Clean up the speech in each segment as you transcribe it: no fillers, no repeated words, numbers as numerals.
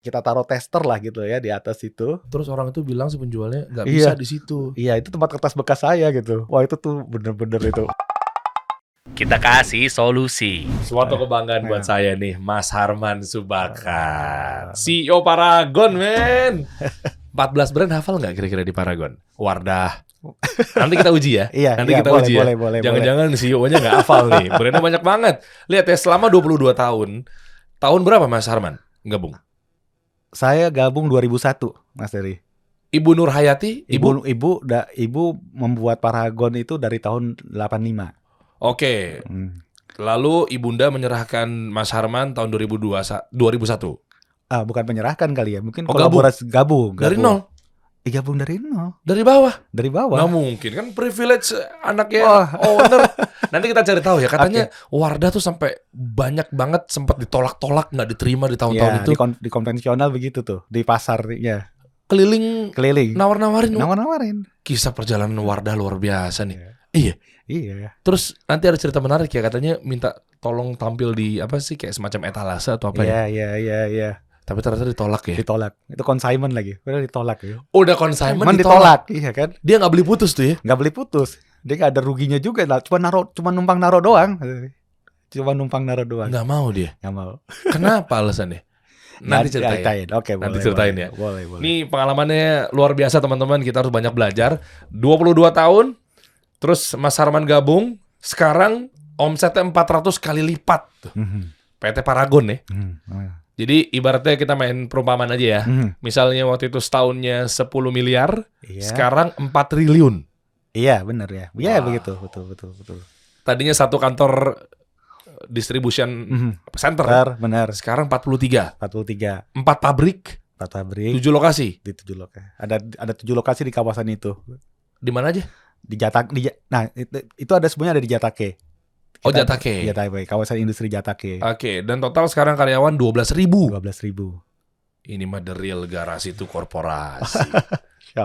kita taruh tester lah gitu ya di atas itu. Terus orang itu bilang si penjualnya nggak Iya. bisa di situ. Iya, itu tempat kertas bekas saya gitu. Wah, itu tuh bener-bener itu. Kita kasih solusi. Suatu kebanggaan buat saya nih, Mas Harman Subakar, CEO Paragon, men. 14 brand hafal nggak kira-kira di Paragon? Wardah. Nanti kita uji ya. Iya, Nanti iya, kita boleh, uji ya. boleh. Jangan-jangan CEO-nya nggak hafal nih. Brandnya banyak banget. Lihat ya, selama 22 tahun. Tahun berapa Mas Harman gabung? Saya gabung 2001, Mas Dery. Ibu Nur Hayati, Ibu membuat Paragon itu dari tahun 85. Oke. Lalu ibunda menyerahkan Mas Harman tahun 2001. Bukan menyerahkan kali ya, mungkin gabung. gabung. Dari nol. Gabung dari nol. Dari bawah. Nggak mungkin kan privilege anaknya owner. Nanti kita cari tahu ya. Katanya Wardah tuh sampai banyak banget sempat ditolak-tolak, nggak diterima di tahun-tahun itu. Di konvensional begitu tuh, di pasarnya. Keliling. Nawar-nawarin. Kisah perjalanan Wardah luar biasa nih. Iya. Terus nanti ada cerita menarik ya, katanya minta tolong tampil di apa sih kayak semacam etalase atau apa ya? Iya. Tapi ternyata ditolak ya. Ditolak. Itu consignment lagi. Udah ditolak ya. Udah consignment ditolak. Iya kan? Dia nggak beli putus tuh ya? Nggak beli putus. Dia nggak ada ruginya juga lah. Cuma numpang naro doang. Nggak mau dia. Nggak mau. Kenapa alasannya? Nanti ceritain. Oke, nanti boleh. ceritain ya. Boleh. Ini pengalamannya luar biasa teman-teman. Kita harus banyak belajar. 22 tahun. Terus Mas Harman gabung. Sekarang omsetnya 400 kali lipat. PT Paragon ya. Jadi ibaratnya kita main perumpamaan aja ya. Misalnya waktu itu setahunnya 10 miliar. Sekarang 4 triliun. Iya benar ya. Iya begitu. Betul. Tadinya satu kantor distribution center. Benar. Sekarang 43. 4 pabrik. 7 lokasi. Di 7 lokasi. Ada 7 lokasi di kawasan itu. Di mana aja? Nah, itu ada semuanya ada di Jatake. Jatake. Kawasan industri Jatake. Oke, dan total sekarang karyawan 12.000. 12.000. Ini mah the real garasi itu korporasi.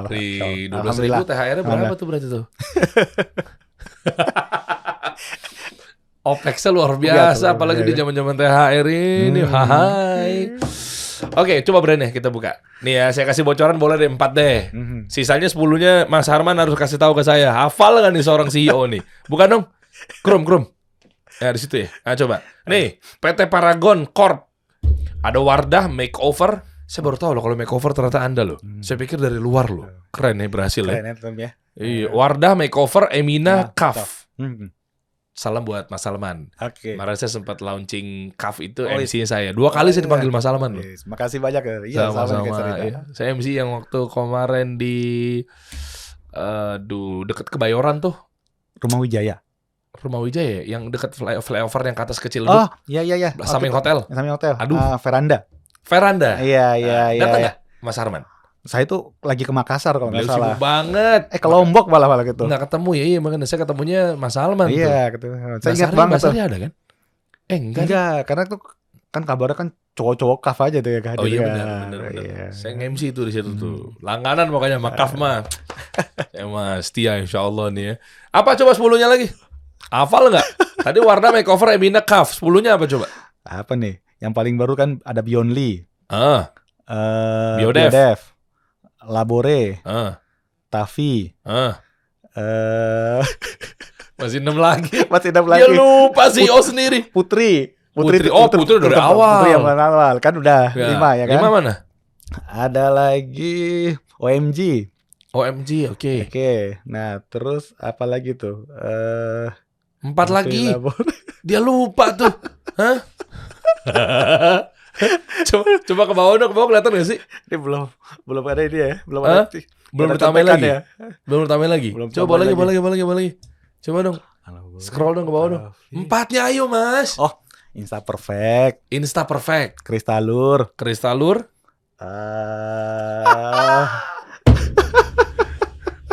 Di 12.000 THR-nya berapa tuh berarti tuh? OPEX-nya luar biasa, apalagi di zaman-zaman THR ini. Hai. Oke, coba brandnya kita buka. Nih ya, saya kasih bocoran boleh deh 4 deh. Sisanya 10-nya Mas Harman harus kasih tahu ke saya. Hafal nggak nih seorang CEO nih? Bukan dong? Krum. Ya di situ ya. Nah coba. Nih, PT Paragon Corp. Ada Wardah Makeover. Saya baru tahu loh kalau makeover ternyata Anda loh. Saya pikir dari luar loh. Keren ya, berhasil ya. Keren ya. Iya, Wardah Makeover Emina Kaf. Salam buat Mas Salman. Oke. Kemarin saya sempat launching Kaf itu MC-nya saya. 2 kali saya dipanggil Mas Salman loh. Makasih banyak ya. Iya, sama-sama. Iya. Saya MC yang waktu kemarin di deket Kebayoran tuh. Rumah Wijaya yang deket flyover yang ke atas kecil tuh. Oh, iya. Samping hotel. Aduh. Veranda. Iya. Datang nggak Mas Harman? Saya tuh lagi ke Makassar kalau nggak salah. Sibuk banget. Ke Lombok malah gitu. Nggak ketemu ya, iya makanya saya ketemunya Mas Salman. Iya, ketemu. Saya ingat banget tuh. Ada kan? Enggak, karena tuh kan kabarnya kan cowok-cowok kaf aja tuh ya kan. Oh iya benar. Iya. Saya nge-MC tuh di situ tuh. Langganan makanya sama kaf mah. Saya mah setia insyaallah nih ya. Apa coba 10-nya lagi? Hafal nggak? Tadi Wardah Makeover Emina Kaf. 10-nya apa coba? Apa nih? Yang paling baru kan ada Beyondly. Biodev. Labore. Tavi. Masih 6 lagi. Dia lupa CEO sendiri. Putri dari awal. Putri yang awal. Kan udah 5 ya kan? 5 mana? Ada lagi OMG, oke. Nah, terus apa lagi tuh? 4 lagi. Dia lupa tuh. Hah? Coba ke bawah kelihatan gak sih? Ini belum ada ini ya. Belum ditambah lagi. Ya? Belum ditambah lagi. Coba lagi. Coba dong. Scroll dong ke bawah dong. 4-nya ayo Mas. Oh, Insta Perfect. Kristalur.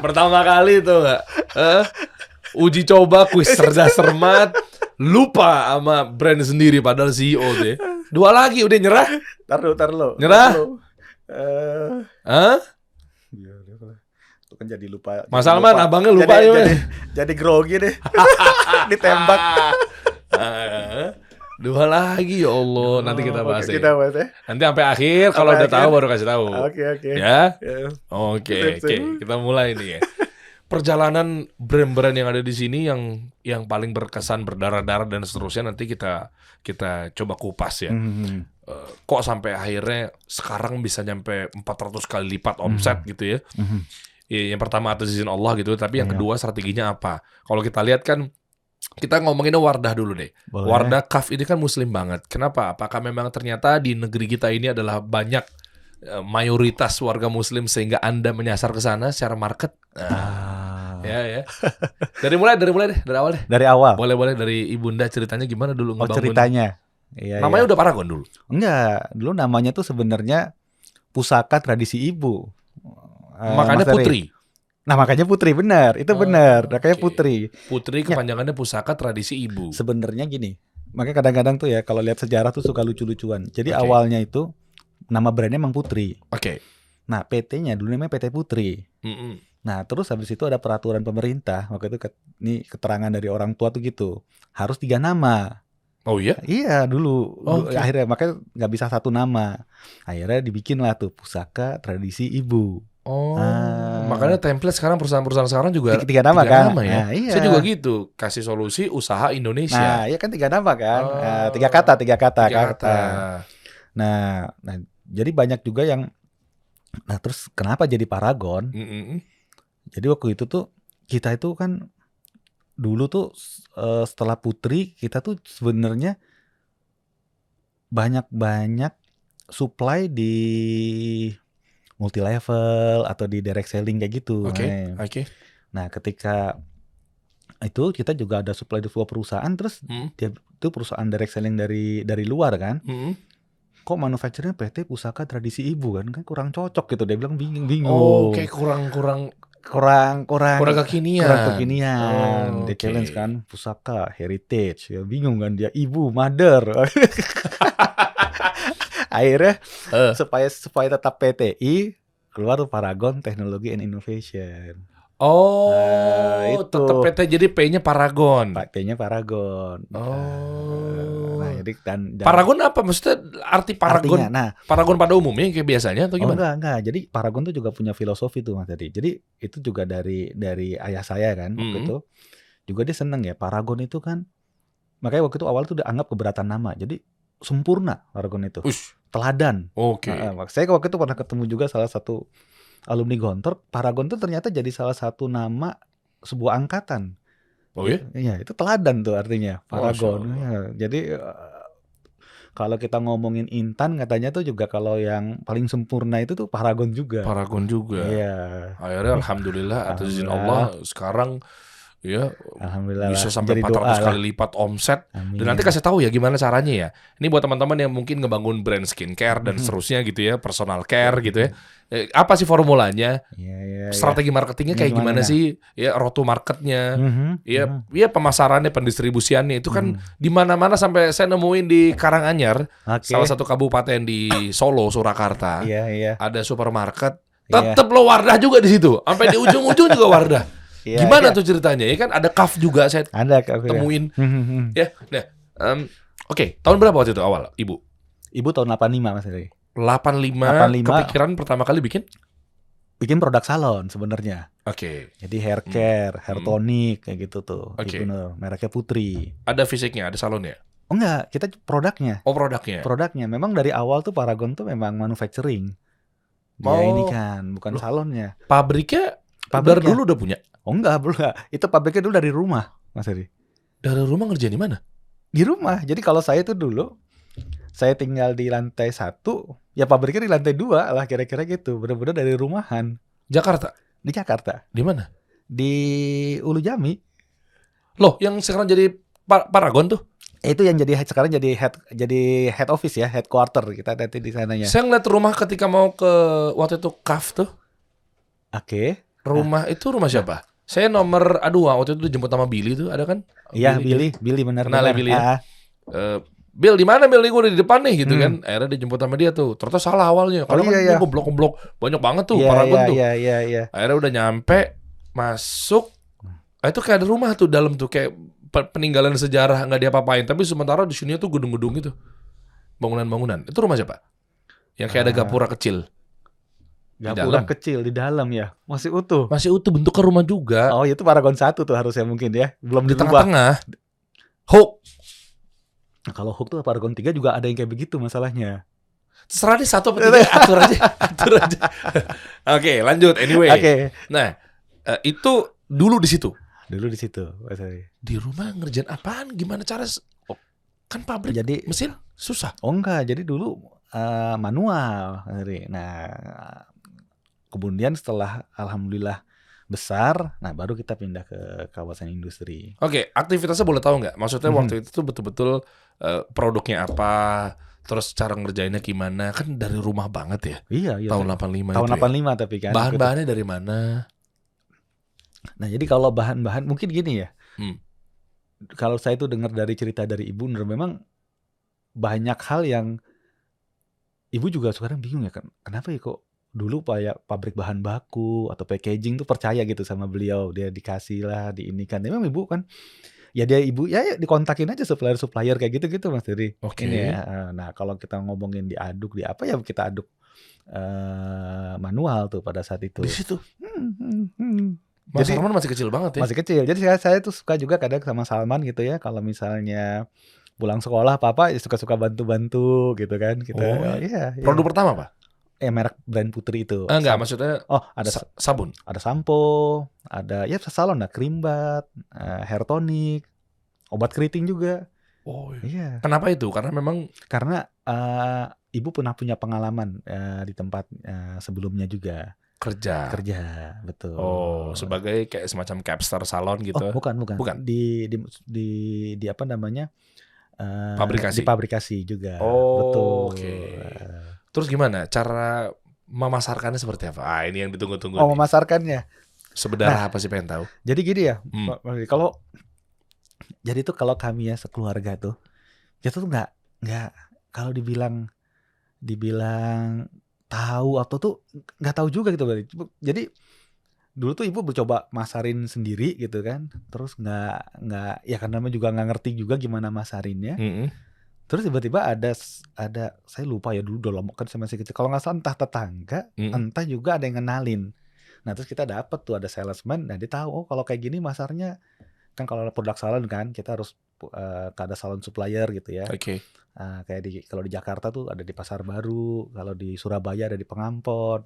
Pertama kali tuh gak? Uji coba kuis cerdas cermat. Lupa sama brand sendiri padahal CEO deh. 2 lagi udah nyerah. Tar lo. Nyerah? Itu kan jadi lupa. Mas Salman abangnya lupa jadi grogi deh. Ditembak. 2 lagi ya Allah. Nanti kita bahas Oke, kita bahas ya. Nanti sampai akhir kalau Sampai udah tahu akhir. baru kasih tahu. Oke. Ya. Ya. Oke. Sip, sip. Kita mulai nih ya. Perjalanan brand-brand yang ada di sini yang paling berkesan, berdarah-darah dan seterusnya nanti kita coba kupas ya. Kok sampai akhirnya sekarang bisa nyampe 400 kali lipat omset gitu ya. Ya, yang pertama atas izin Allah gitu, tapi yang kedua strateginya apa? Kalau kita lihat kan kita ngomonginnya Wardah dulu deh. Boleh. Wardah Kaf ini kan muslim banget. Kenapa? Apakah memang ternyata di negeri kita ini adalah banyak mayoritas warga muslim sehingga Anda menyasar ke sana secara market? Ya. Dari mulai deh, dari awal deh. Dari awal. Boleh dari Ibunda ceritanya gimana dulu ngebangun. Ceritanya. Iya. Namanya udah Paragon dulu. Enggak, dulu namanya tuh sebenarnya Pusaka Tradisi Ibu. Makanya Mas Eri. Putri. Nah, makanya Putri, benar. Itu benar. Makanya oke. Putri. Putri kepanjangannya Pusaka Tradisi Ibu. Sebenarnya gini. Makanya kadang-kadang tuh ya kalau lihat sejarah tuh suka lucu-lucuan. Jadi Oke. awalnya itu nama brandnya emang Putri. Oke. Nah, PT-nya dulu namanya PT Putri. Nah, terus habis itu ada peraturan pemerintah. Waktu itu ini keterangan dari orang tua tuh gitu. Harus 3 nama. Oh iya? Iya dulu. Oke. Akhirnya makanya nggak bisa 1 nama. Akhirnya dibikinlah tuh Pusaka Tradisi Ibu. Oh, makanya template sekarang perusahaan-perusahaan sekarang juga 3 nama kan? ya. Nah, iya. Saya juga gitu, kasih solusi usaha Indonesia. Nah, iya kan 3 nama kan? Oh, Nah, 3 kata. 3 kata. Nah, jadi banyak juga yang. Nah, terus kenapa jadi Paragon? Jadi waktu itu tuh kita itu kan dulu tuh setelah Putri kita tuh sebenarnya banyak supply di multi level atau di direct selling kayak gitu. Oke. Nah, ketika itu kita juga ada supply di sebuah perusahaan, terus dia itu perusahaan direct selling dari luar kan. Kok manufacturernya PT Pusaka Tradisi Ibu kan kurang cocok gitu, dia bilang bingung. Oh, kayak kurang kekinian. Kurang kekinian. Dia challenge kan Pusaka Heritage, ya bingung kan dia, Ibu, Mother. Akhirnya supaya tetap PTI keluar tuh Paragon Technology and Innovation. Oh, itu tetap PT jadi P-nya Paragon. P-nya Paragon. Oh. Nah, jadi dan Paragon apa? Maksudnya arti Paragon? Artinya, nah, Paragon pada umumnya kayak biasanya atau gimana? Enggak. Jadi Paragon tuh juga punya filosofi tuh Mas Tadi. Jadi itu juga dari ayah saya kan waktu itu. Juga dia seneng ya Paragon itu kan. Makanya waktu itu awal tuh udah anggap keberatan nama. Jadi sempurna Paragon itu. Teladan. Oke. Saya waktu itu pernah ketemu juga salah satu alumni Gontor. Paragon tuh ternyata jadi salah satu nama sebuah angkatan. Oh ya? Iya, itu teladan tuh artinya Paragon. Ya, jadi kalau kita ngomongin Intan katanya tuh juga kalau yang paling sempurna itu tuh Paragon juga. Paragon juga. Iya. Akhirnya alhamdulillah atas izin Allah sekarang ya alhamdulillah bisa sampai 400 kali lipat omset. Amin. Dan nanti kasih tahu ya gimana caranya ya. Ini buat teman-teman yang mungkin ngebangun brand skincare dan seterusnya gitu ya, personal care gitu ya. Apa sih formulanya? Strategi marketingnya kayak gimana sih? Ya, road to marketnya. Ya pemasarannya, pendistribusiannya itu kan di mana-mana sampai saya nemuin di Karanganyar, salah satu kabupaten di Solo, Surakarta. Ada supermarket. Tetep lo Wardah juga di situ. Sampai di ujung-ujung juga Wardah. Gimana tuh ceritanya? Ya kan ada kaf juga saya temuin. Ya, nah, oke. Tahun berapa waktu itu awal, Ibu? Ibu tahun 85 Mas Eri. 85 kepikiran pertama kali bikin produk salon sebenarnya. Oke. Jadi hair care, hair tonic kayak gitu tuh. Oke. Mereknya Putri. Ada fisiknya, ada salonnya? Oh enggak, kita produknya. Oh, produknya. Produknya. Memang dari awal tuh Paragon tuh memang manufacturing. Dia ini kan, bukan salonnya. Pabriknya dari dulu udah punya? Oh enggak. Itu pabriknya dulu dari rumah, Mas Eri. Dari rumah ngerjain di mana? Di rumah. Jadi kalau saya tuh dulu saya tinggal di lantai 1, ya pabriknya di lantai 2 lah kira-kira gitu. Bener-bener dari rumahan. Jakarta? Di Jakarta. Di mana? Di Ulu Jami. Loh, yang sekarang jadi Paragon tuh? Itu yang sekarang jadi head office ya, headquarter kita nanti di sananya. Saya ngeliat rumah ketika mau ke waktu itu kaf tuh. Oke. Rumah itu rumah siapa? Saya nomor waktu itu dijemput sama Billy tuh, ada kan? Iya, Billy benar. Kenal Billy ya? Bill di mana Bill? Gue udah di depan nih gitu kan. Akhirnya dijemput sama dia tuh. Ternyata salah awalnya. Kalau kan goblok-goblok banyak banget tuh Paragon tuh. Iya. Akhirnya udah nyampe, masuk. Itu kayak ada rumah tuh dalam tuh kayak peninggalan sejarah nggak diapa-apain, tapi sementara di sini tuh gedung-gedung gitu, bangunan-bangunan. Itu rumah siapa? Yang kayak ada gapura kecil. Gapura kecil di dalam ya, masih utuh. Masih utuh, bentuknya rumah juga. Oh, itu Paragon 1 tuh harusnya mungkin ya, belum Di dirubah. tengah-tengah. Hook. Nah, kalau Hook tuh Paragon 3 juga ada yang kayak begitu masalahnya. Terserah deh 1 apa 3, atur aja. Oke, lanjut. Anyway. Oke. Nah, itu dulu di situ. Dulu di situ, Mas Ari. Di rumah ngerjain apaan? Gimana cara? Kan pabrik Jadi mesin susah. Oh enggak, jadi dulu manual, Mas Ari. Nah, kemudian setelah alhamdulillah besar, nah baru kita pindah ke kawasan industri. Oke, aktivitasnya boleh tahu nggak? Maksudnya waktu itu tuh betul-betul produknya apa, terus cara ngerjainnya gimana? Kan dari rumah banget ya. Iya. Tahun 85 Tahun itu 85 tapi kan. Bahan-bahannya dari mana? Nah, jadi kalau bahan-bahan mungkin gini ya. Hmm. Kalau saya tuh dengar dari cerita dari Ibu, memang banyak hal yang Ibu juga sekarang bingung ya kan. Kenapa ya kok dulu pabrik bahan baku atau packaging tuh percaya gitu sama beliau, dia dikasih lah, diinikan. Memang Ibu kan ya Ibu ya dikontakin aja supplier kayak gitu-gitu Mas Diri. Oke. Ini ya. Nah, kalau kita ngomongin diaduk di apa ya kita aduk manual tuh pada saat itu. Di situ. Jadi Mas Salman masih kecil banget ya. Masih kecil. Jadi saya tuh suka juga kadang sama Salman gitu ya, kalau misalnya pulang sekolah papa ya suka-suka bantu-bantu gitu kan kita. Iya. Produk pertama apa? Merek brand Putri itu. Enggak, maksudnya ada sabun. Ada sampo, ada ya salon, ada cream bath, hair tonic, obat keriting juga. Oh iya. Kenapa itu? Karena memang Ibu pernah punya pengalaman di tempat sebelumnya juga. Kerja, betul. Oh, sebagai kayak semacam capster salon gitu. Oh, bukan. Di apa namanya? Pabrikasi. Di pabrikasi juga. Oh, betul. Oke. Terus gimana cara memasarkannya seperti apa? Ini yang ditunggu-tunggu. Oh, memasarkannya. Sebenarnya apa sih, pengen tahu? Jadi gini ya, kalau kami ya sekeluarga tuh, kita tuh nggak kalau dibilang tahu atau tuh nggak tahu juga gitu. Jadi dulu tuh Ibu bercoba masarin sendiri gitu kan, terus nggak ya karena juga nggak ngerti juga gimana masarinnya. Terus tiba-tiba ada saya lupa ya, dulu udah lama kan saya masih kecil. Kalau nggak salah entah tetangga, entah juga ada yang kenalin. Nah terus kita dapet tuh ada salesman, nah dia tahu kalau kayak gini masarnya kan kalau produk salon kan kita harus ada salon supplier gitu ya. Oke. Kayak kalau di Jakarta tuh ada di Pasar Baru, kalau di Surabaya ada di Pengampon,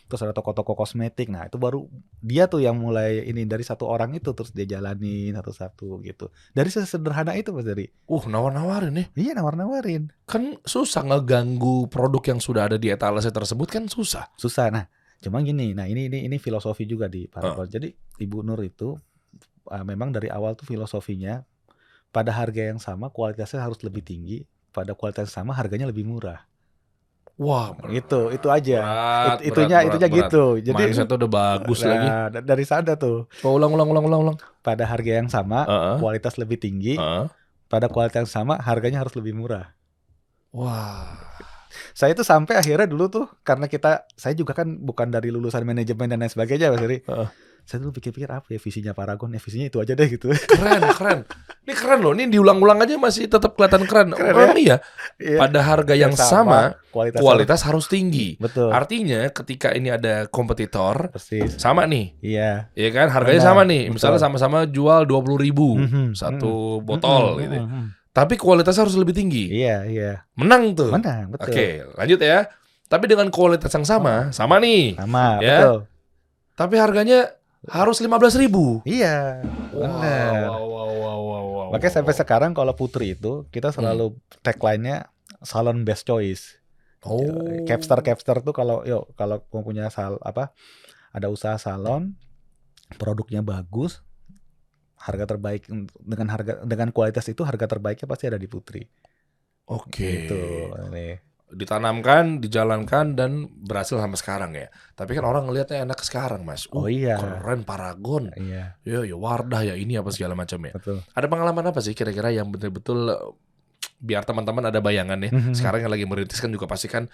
terus ada toko-toko kosmetik. Nah itu baru dia tuh yang mulai ini dari satu orang itu terus dia jalanin satu-satu gitu. Dari sesederhana itu Mas Dari. Nawar-nawarin nih. Iya nawar-nawarin. Kan susah ngeganggu produk yang sudah ada di etalase tersebut kan susah. Susah. Nah cuma gini, nah ini filosofi juga di Paragon. Jadi Ibu Nur itu memang dari awal tuh filosofinya, pada harga yang sama kualitasnya harus lebih tinggi, pada kualitas yang sama harganya lebih murah. Wah, itu aja. Itunya gitu. Jadi mindset udah bagus lagi. Dari sana tuh. Ulang. Pada harga yang sama, kualitas lebih tinggi. Pada kualitas yang sama, harganya harus lebih murah. Wah. Saya itu sampai akhirnya dulu tuh karena saya juga kan bukan dari lulusan manajemen dan lain sebagainya Mas Heri. Saya dulu pikir-pikir apa ya visinya Paragon, visinya itu aja deh gitu. Keren. Ini keren loh, ini diulang-ulang aja masih tetap kelihatan keren. Iya. Pada harga yang sama kualitas harus tinggi. Betul. Artinya ketika ini ada kompetitor, persis sama nih. Iya. Iya kan, harganya sama nih. Misalnya sama-sama jual 20.000 satu botol gitu. Tapi kualitasnya harus lebih tinggi. Iya. Menang tuh. Menang, betul. Oke, lanjut ya. Tapi dengan kualitas yang sama nih. Sama, ya? Betul. Tapi harganya harus 15.000. Iya, benar. Wow. Makanya sampai sekarang kalau Putri itu kita selalu tagline-nya salon best choice. Capster tuh kalau mau punya ada usaha salon, produknya bagus, harga terbaik dengan kualitas itu harga terbaiknya pasti ada di Putri. Oke. Gitu. Nih. Ditanamkan, dijalankan dan berhasil sampai sekarang ya. Tapi kan orang ngelihatnya enak sekarang, Mas. Iya. Keren Paragon. Iya. Ya Wardah ya ini apa segala macam ya. Betul. Ada pengalaman apa sih kira-kira yang betul-betul biar teman-teman ada bayangan nih. Sekarang yang lagi merintis kan juga pasti kan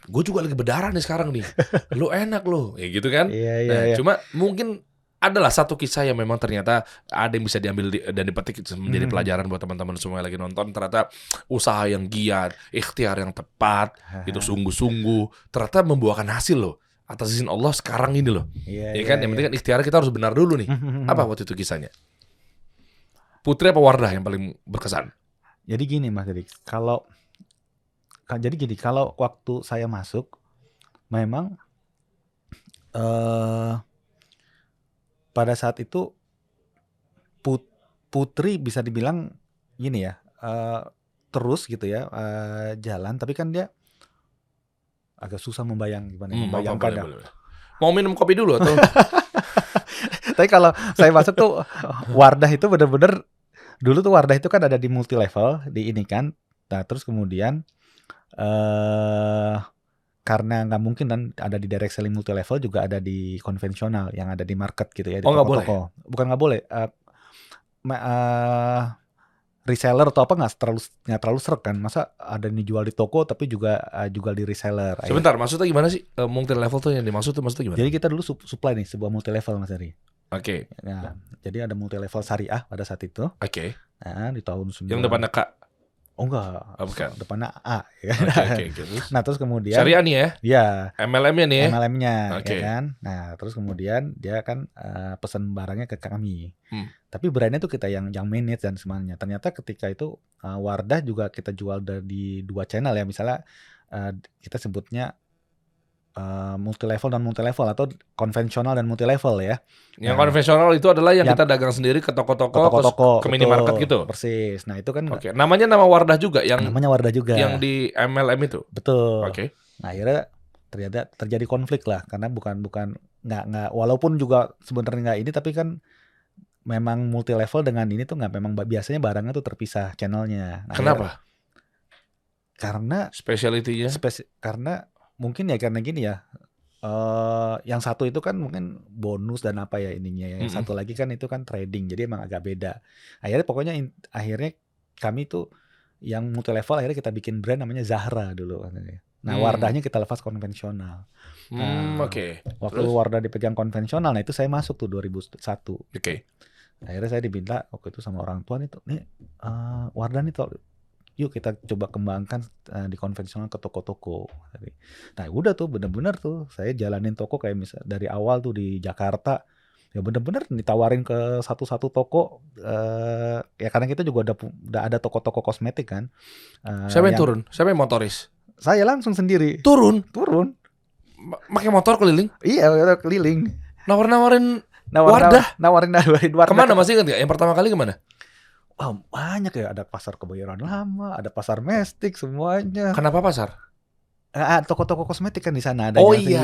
gue juga lagi berdarah nih sekarang nih. Lu enak lu. Ya gitu kan. Iya. Cuma mungkin adalah satu kisah yang memang ternyata ada yang bisa diambil dan dipetik menjadi pelajaran buat teman-teman semua yang lagi nonton. Ternyata usaha yang giat, ikhtiar yang tepat, itu sungguh-sungguh ternyata membuahkan hasil loh. Atas izin Allah sekarang ini loh. Ya kan, yang penting kan ikhtiar kita harus benar dulu nih. Apa waktu itu kisahnya? Putri apa Wardah yang paling berkesan? Jadi gini Mas Dik, kalau waktu saya masuk, memang pada saat itu Putri bisa dibilang gini ya, terus gitu ya jalan, tapi kan dia agak susah membayangkan. Boleh. Mau minum kopi dulu atau? Tapi kalau saya masuk tuh Wardah itu bener-bener, dulu tuh Wardah itu kan ada di multi level di ini kan. Nah terus kemudian karena nggak mungkin dan ada di direct selling multi level, juga ada di konvensional yang ada di market gitu ya, di nggak boleh? Bukan nggak boleh, reseller atau apa nggak terlalu seret kan, masa ada yang dijual di toko tapi juga jual di reseller. Sebentar, maksudnya gimana sih multi level tuh yang dimaksud tuh maksudnya gimana? Jadi kita dulu supply nih sebuah multi level Mas Ari. Oke. Nah, jadi ada multi level syariah pada saat itu. Oke. Nah, di tahun 9. Yang depannya K. Oh enggak, bukan. Depannya A. Ya. Oke. Nah terus kemudian syariah nih ya? Iya. MLM-nya nih ya? MLM-nya, Oke. ya kan. Nah terus kemudian dia kan pesan barangnya ke kami. Tapi brandnya tuh kita yang manage dan semuanya. Ternyata ketika itu Wardah juga kita jual di 2 channel ya. Misalnya kita sebutnya multi level dan multi level, atau konvensional dan multi level ya. Yang konvensional itu adalah yang kita dagang sendiri ke toko-toko, ke minimarket gitu. Persis. Nah itu kan. Oke. Namanya nama Wardah juga yang. Namanya Wardah juga. Yang di MLM itu. Betul. Oke. Nah akhirnya terjadi konflik lah, karena bukan nggak walaupun juga sebenarnya nggak ini, tapi kan memang multi level dengan ini tuh nggak, memang biasanya barangnya tuh terpisah channelnya. Nah, kenapa? Karena specialty-nya. Karena mungkin ya karena gini ya, yang satu itu kan mungkin bonus dan apa ya ininya ya. Yang satu lagi kan itu kan trading, jadi emang agak beda. Akhirnya kami tuh yang multi level akhirnya kita bikin brand namanya Zahra dulu. Nah Wardahnya kita lepas konvensional. Oke. Waktu Wardah dipegang konvensional, nah itu saya masuk tuh 2001. Oke. Akhirnya saya diminta waktu itu sama orang tua nih, Wardah nih yuk kita coba kembangkan di konvensional ke toko-toko. Nah udah tuh bener-bener tuh saya jalanin toko kayak misal dari awal tuh di Jakarta, ya bener-bener ditawarin ke satu-satu toko, ya karena kita juga udah ada toko-toko kosmetik kan. Siapa yang turun? Siapa yang motoris? Saya langsung sendiri. Turun? Pakai motor keliling? Iya, keliling. Nawarin Wardah? Nawarin Wardah. Kemana, masih ingat gak? Yang pertama kali kemana? Wah, banyak ya, ada pasar Kebayoran Lama, ada pasar Mestik, semuanya. Kenapa pasar? Toko-toko kosmetik kan di sana ada. Oh iya,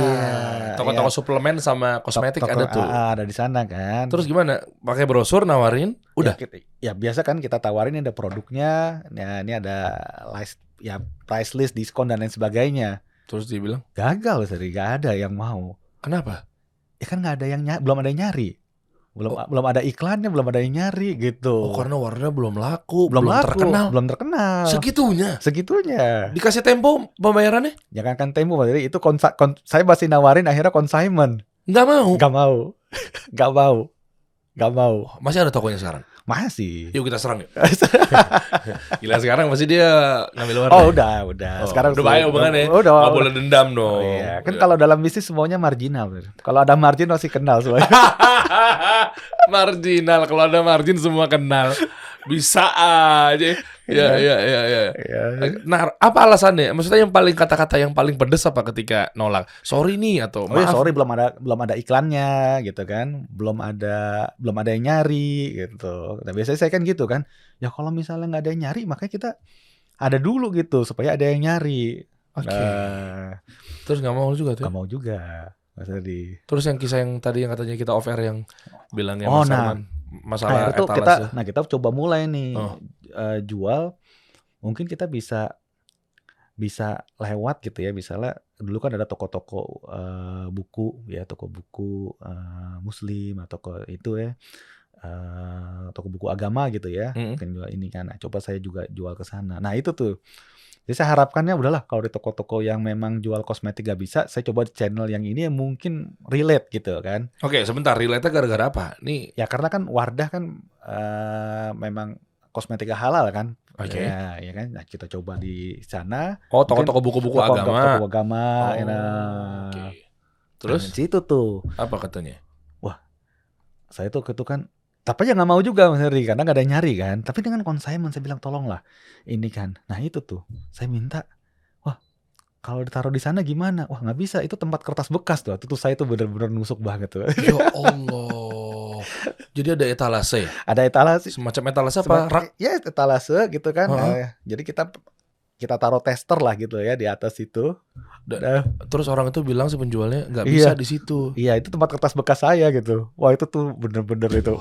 toko-toko suplemen sama kosmetik ada tuh. Ada di sana kan. Terus gimana? Pakai brosur nawarin? Udah. Ya biasa kan kita tawarin, ada produknya, ya ini ada price list, diskon dan lain sebagainya. Terus dia bilang? Gagal sih, gak ada yang mau. Kenapa? Ya kan nggak ada yang belum ada yang nyari. Belum ada iklannya, belum ada yang nyari gitu. Oh, karena Wardah belum laku, belum terkenal. Segitunya. Dikasih tempo pembayarannya? Jangankan tempo, jadi itu saya masih nawarin akhirnya consignment. Nggak mau. Masih ada tokonya sekarang? Masih. Yuk kita serang yuk. Gila, sekarang pasti dia ngambil Wardah. Oh udah. Sekarang udah bahaya hubungannya. Nggak boleh dendam dong. Iya. Kan kalau dalam bisnis semuanya marginal. Kalau ada margin masih kenal semuanya. Marginal, kalau ada margin semua kenal. Bisa aja. Ya. Nah, apa alasannya? Maksudnya kata-kata yang paling pedes apa ketika nolak? Sorry nih atau maaf? Sorry belum ada iklannya gitu kan. Belum ada yang nyari gitu. Nah, biasanya saya kan gitu kan. Ya kalau misalnya nggak ada yang nyari, makanya kita ada dulu gitu supaya ada yang nyari. Oke. Terus nggak mau juga tuh? Nggak mau juga. Terus yang kisah yang tadi yang katanya kita off air yang bilangnya masalah itu etalase. kita coba mulai nih jual. Mungkin kita bisa lewat gitu ya. Misalnya dulu kan ada toko-toko buku ya, toko buku Muslim atau toko itu ya, toko buku agama gitu ya. Mungkin jual ini kan. Nah, coba saya juga jual ke sana. Nah itu tuh Jadi saya harapkannya udahlah kalau di toko-toko yang memang jual kosmetik gak bisa, saya coba di channel yang ini yang mungkin relate gitu kan. Oke, sebentar, relate-nya gara-gara apa? Nih, Ya karena kan Wardah kan memang kosmetika halal kan. oke. Ya kan. Nah, kita coba di sana. Oh, Mungkin toko-toko buku-buku toko agama. agama. Oh, Nah, oke. Terus Terus situ tuh. apa katanya? Wah, saya tuh gitu kan. Tapi ya nggak mau juga Mas Heri karena nggak ada yang nyari kan. Tapi dengan consignment saya bilang tolonglah ini kan. Nah itu tuh saya minta. Wah kalau ditaruh di sana gimana? Wah nggak bisa. Itu tempat kertas bekas tuh. Itu saya tuh bener-bener nusuk banget tuh. Ya Allah. Jadi ada etalase. Ada etalase. Semacam etalase apa? Rak. Ya etalase gitu kan. Heeh. Jadi kita taruh tester lah gitu ya di atas itu. Terus orang itu bilang si penjualnya nggak Iya. bisa di situ. Iya itu tempat kertas bekas saya gitu. Wah itu tuh bener-bener itu.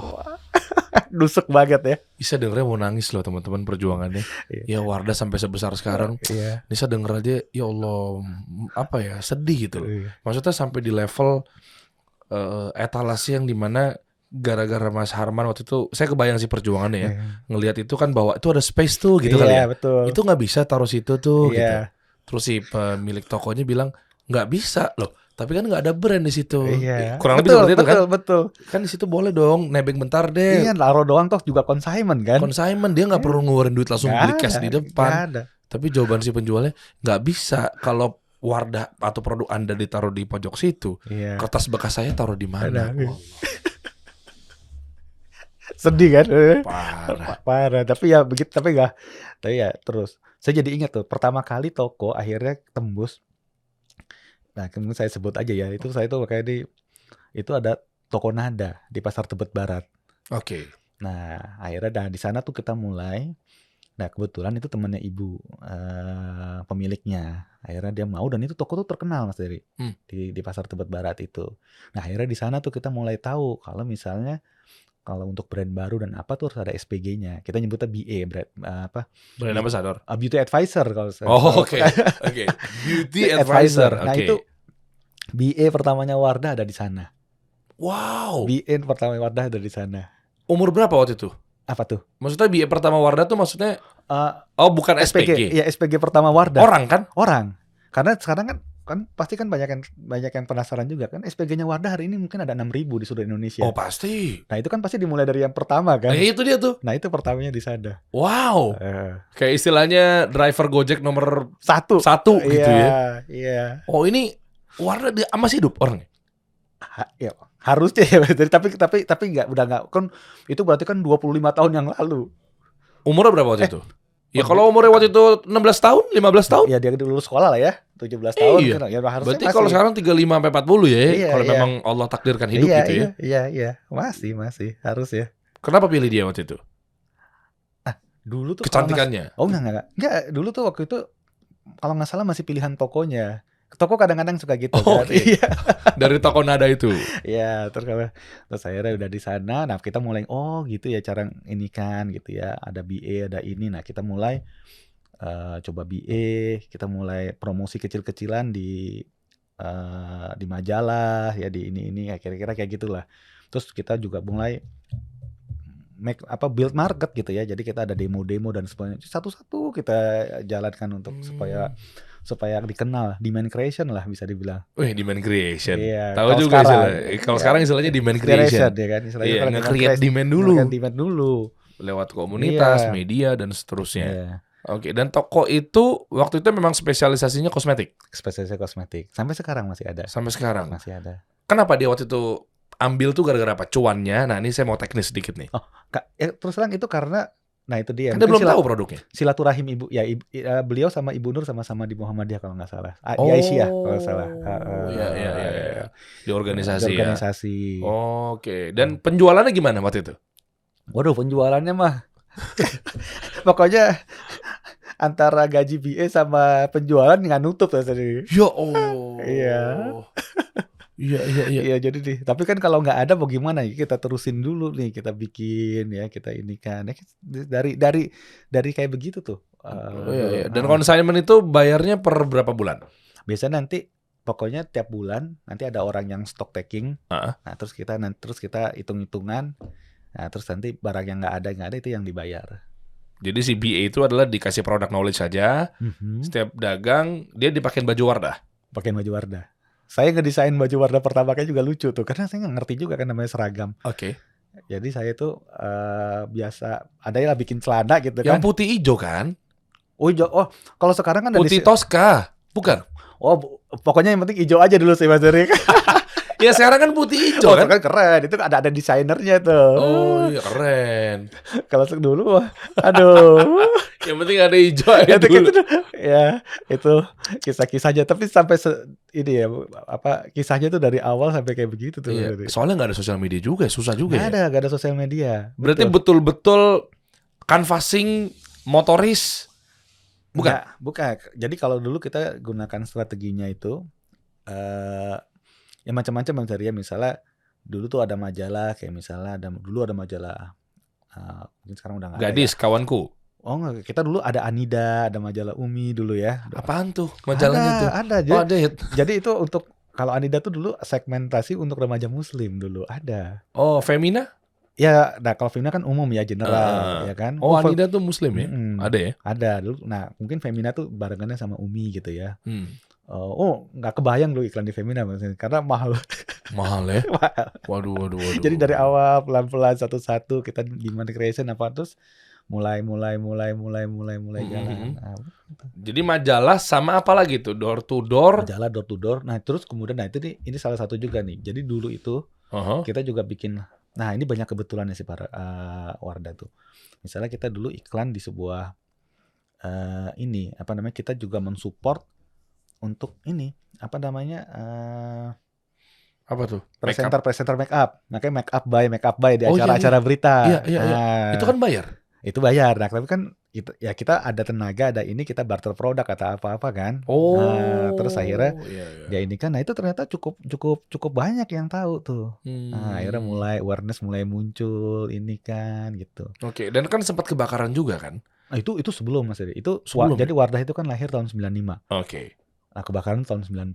Nusuk banget ya. Bisa dengernya mau nangis loh teman-teman perjuangannya. Iya. Ya Wardah sampai sebesar sekarang. Iya. Nisa denger aja ya Allah apa ya sedih gitu loh. Iya. Maksudnya sampai di level etalase yang dimana gara-gara Mas Harman waktu itu saya kebayang sih perjuangannya ya. Ngelihat itu kan bahwa itu ada space tuh gitu kali ya. Betul. Itu nggak bisa taruh situ tuh gitu. Iya. Terus si pemilik tokonya bilang nggak bisa loh. Tapi kan nggak ada brand di situ. Iya. Kurang lebih seperti itu kan. Betul. Kan di situ boleh dong nebeng bentar deh. Iya, taruh doang toh juga consignment kan. Consignment dia nggak perlu ngeluarin duit langsung beli cash di depan. Nggak ada. Tapi jawaban si penjualnya nggak bisa kalau Wardah atau produk Anda ditaruh di pojok situ. Iya. Kertas bekas saya taruh di mana? Ada. Sedih kan? Parah. Parah. Tapi ya begitu. Tapi ya terus. Saya jadi ingat tuh pertama kali toko akhirnya tembus. Nah, kemudian saya sebut aja ya. Itu saya tuh kayak itu ada toko Nada di Pasar Tebet Barat. Oke. Nah, akhirnya di sana tuh kita mulai. Nah, kebetulan itu temannya ibu pemiliknya. Akhirnya dia mau dan itu toko tuh terkenal Mas Dery. Di Pasar Tebet Barat itu. Nah, akhirnya di sana tuh kita mulai tahu kalau misalnya kalau untuk brand baru dan apa tuh harus ada SPG-nya. Kita nyebutnya BA, Brand ambassador. Beauty Advisor kalau saya. Oh, oke. Beauty advisor. Nah, itu BA pertamanya Wardah ada di sana. Wow. BA pertamanya Wardah ada di sana. Umur berapa waktu itu? Apa tuh? Maksudnya BA pertama Wardah tuh maksudnya bukan SPG. Iya, SPG pertama Wardah. Orang kan? Orang. Karena sekarang kan pasti kan banyak yang penasaran juga kan SPG-nya Wardah hari ini mungkin ada 6.000 di seluruh Indonesia. Oh pasti. Nah itu kan pasti dimulai dari yang pertama kan. Itu dia tuh. Nah itu pertamanya di sana. Wow. Kayak istilahnya driver Gojek nomor 1 gitu ya. Iya. Oh ini Wardah dia masih hidup orangnya? Ya harusnya ya. Tapi udah nggak kan itu berarti kan 25 tahun yang lalu. Umurnya berapa waktu itu? Ya kalau umurnya waktu itu 16 tahun, 15 tahun? Ya dia dulu sekolah lah ya, 17 tahun. Iya. Ya harusnya berarti kalau sekarang 35 sampai 40 ya, Iya, kalau iya. memang Allah takdirkan hidup gitu ya. Iya. Masih harus ya. Kenapa pilih dia waktu itu? Dulu tuh kecantikannya. Enggak, dulu tuh waktu itu kalau nggak salah masih pilihan tokonya. Toko kadang-kadang suka gitu Oh, kan. okay. Iya. Dari toko Nada itu. Iya, terus akhirnya udah di sana. Nah, kita mulai gitu ya cara ini kan gitu ya. Ada BA, ada ini. Nah, kita mulai coba BA, kita mulai promosi kecil-kecilan di majalah ya, di ini ya, kira-kira kayak gitulah. Terus kita juga mulai build market gitu ya. Jadi kita ada demo-demo dan sebagainya. Satu-satu kita jalankan untuk supaya dikenal, demand creation lah bisa dibilang. Wih, demand creation. Iya, Tahu juga istilahnya. Kalau sekarang istilahnya demand creation. Ya kan, istilahnya Iya, kan nge-create demand dulu. Demand dulu. Lewat komunitas, Iya. media dan seterusnya. Iya. Oke, dan toko itu waktu itu memang spesialisasinya kosmetik. Spesialisasi kosmetik. Sampai sekarang masih ada. Sampai sekarang. Masih ada. Kenapa dia waktu itu ambil tuh gara-gara apa? Cuannya. Nah, ini saya mau teknis sedikit nih. Terus terang itu karena itu dia. Anda belum tahu produknya. Silaturahim ibu ya, beliau sama Ibu Nur sama-sama di Muhammadiyah kalau nggak salah. Di Aisyah kalau nggak salah. Iya. Di organisasi Di organisasi. ya. Oke. Dan penjualannya gimana waktu itu? Waduh, penjualannya mah pokoknya antara gaji BA sama penjualan nggak nutup ya tadi. Ya Allah. Iya. Iya jadi nih. Tapi kan kalau nggak ada mau gimana ya, kita terusin dulu nih, kita bikin ya, kita ini kan dari kayak begitu tuh. Iya. Dan consignment itu bayarnya per berapa bulan? Biasanya nanti pokoknya tiap bulan nanti ada orang yang stock taking. Nah terus kita hitung-hitungan. Nah terus nanti barang yang nggak ada itu yang dibayar. Jadi si BA itu adalah dikasih product knowledge saja. Setiap dagang dia dipakein baju Wardah. Pakai baju Wardah. Saya ngedesain baju Wardah pertama kali juga lucu tuh, karena saya nggak ngerti juga kan namanya seragam. Oke. Jadi saya tuh biasa ada yang bikin celana gitu Yang kan. putih hijau kan? Oh, kalau sekarang kan ada Putih Tosca, bukan? pokoknya yang penting hijau aja dulu sih Mas Erik. Ya sekarang kan putih hijau kan? Kan keren, itu ada desainernya tuh. Oh iya keren. Kalau dulu aduh. Yang penting ada hijau ya Itu dulu. gitu. Ya, itu kisah-kisahnya. Tapi sampai ini ya, kisahnya tuh dari awal sampai kayak begitu tuh. Iya. Soalnya nggak ada sosial media juga, susah juga ya. Nggak ada sosial media. Berarti betul-betul canvassing motoris. Bukan? Bukan. Jadi kalau dulu kita gunakan strateginya itu, ya macam-macam Bang Surya. Misalnya dulu tuh ada majalah, kayak misalnya dulu ada majalah, mungkin sekarang udah nggak ada. Gadis, kawanku. Oh enggak, kita dulu ada Anida, ada majalah Umi dulu ya. Apaan tuh majalahnya tuh? Ada. Jadi itu untuk kalau Anida tuh dulu segmentasi untuk remaja muslim dulu ada. Oh, Femina? Ya, nah kalau Femina kan umum ya, general ya kan. Oh, Anida tuh muslim ya? Ada ya? Ada dulu. Nah, mungkin Femina tuh barengannya sama Umi gitu ya. Nggak kebayang lu iklan di Femina maksudnya, karena mahal. Mahal ya? Waduh. Jadi dari awal pelan-pelan satu-satu kita gimana creation apa terus mulai jalan. Jadi majalah sama apa lagi tuh? Door to door. Majalah door to door. Nah, terus kemudian ini salah satu juga nih. Jadi dulu itu kita juga bikin. Nah, ini banyak kebetulannya sih para Wardah tuh. Misalnya kita dulu iklan di sebuah kita juga mensupport untuk ini apa tuh? Presenter make up. Makanya make up by di acara-acara berita. Iya. Itu kan bayar. Itu bayar. Nah, tapi kan kita ada tenaga, ada ini kita barter produk atau apa-apa kan. Terus akhirnya ya ini kan, nah itu ternyata cukup banyak yang tahu tuh. Nah, akhirnya mulai awareness mulai muncul ini kan gitu. Oke, dan kan sempat kebakaran juga kan? Nah, itu sebelum Mas Edi. Itu sebelum, jadi Wardah itu kan lahir tahun 95. Oke. Nah, kebakaran tahun 90.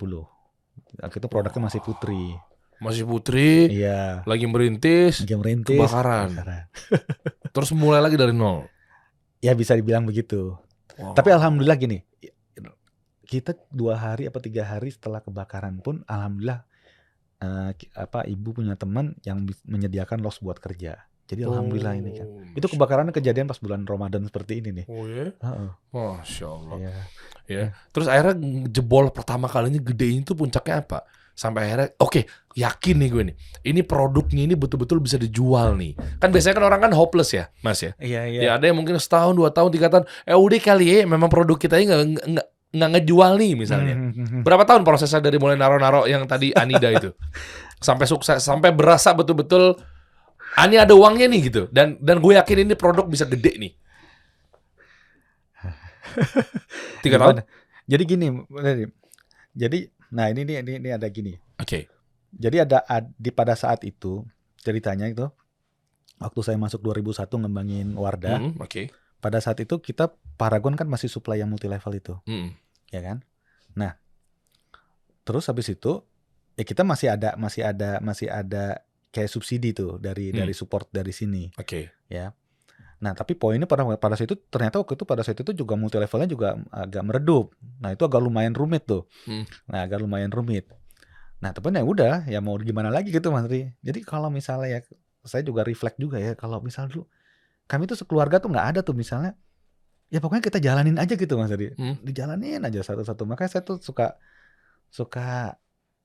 Itu produknya masih Putri. Masih Putri. Iya. Lagi merintis. Kebakaran. Terus mulai lagi dari nol. Ya bisa dibilang begitu. Tapi alhamdulillah gini, kita 2 hari apa 3 hari setelah kebakaran pun alhamdulillah ibu punya teman yang menyediakan los buat kerja. Jadi alhamdulillah ini kan. Itu kebakarannya kejadian pas bulan Ramadan seperti ini nih. Oh ya? Masya Allah. Ya. Terus akhirnya jebol pertama kalinya gedein itu puncaknya apa? Sampai akhirnya yakin nih gue nih. Ini produknya ini betul-betul bisa dijual nih. Kan biasanya kan orang kan hopeless ya, Mas ya. Iya. Ya ada yang mungkin setahun, 2 tahun, 3 tahun. Udah kali ya, memang produk kita ini nggak ngejual nih misalnya. Berapa tahun prosesnya dari mulai naro-naro yang tadi Anida itu sampai sukses, sampai berasa betul-betul ini ada uangnya nih gitu. Dan gue yakin ini produk bisa gede nih. 3 tahun. Jadi gini, nah ini ada gini. Oke. Jadi pada saat itu ceritanya itu waktu saya masuk 2001 ngembangin Wardah. Pada saat itu kita Paragon kan masih supply yang multi level itu. Ya kan? Nah, terus habis itu ya kita masih ada kayak subsidi tuh dari support dari sini. Ya. Nah, tapi poinnya pada saat itu ternyata waktu itu pada saat itu juga multi levelnya juga agak meredup. Nah, itu agak lumayan rumit tuh. Nah, tapi ya udah, ya mau gimana lagi gitu Mas Ri. Jadi kalau misalnya ya saya juga reflect juga ya, kalau misal dulu kami tuh sekeluarga tuh nggak ada tuh misalnya, ya pokoknya kita jalanin aja gitu Mas Ri. Dijalanin aja satu-satu. Makanya saya tuh suka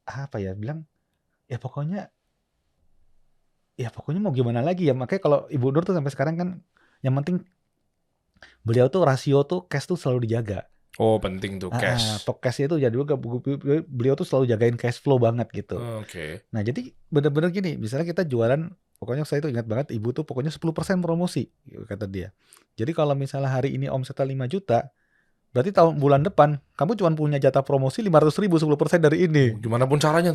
apa ya bilang, ya pokoknya mau gimana lagi ya. Makanya kalau Ibu Nur tuh sampai sekarang kan yang penting beliau tuh rasio tuh cash tuh selalu dijaga. Oh, penting tuh cash. Cash itu jadi beliau tuh selalu jagain cash flow banget gitu. Nah, jadi benar-benar gini, misalnya kita jualan, pokoknya saya tuh ingat banget ibu tuh pokoknya 10% promosi kata dia. Jadi kalau misalnya hari ini omsetnya 5 juta, berarti bulan depan kamu cuma punya jatah promosi 500.000 10% dari ini. Gimana caranya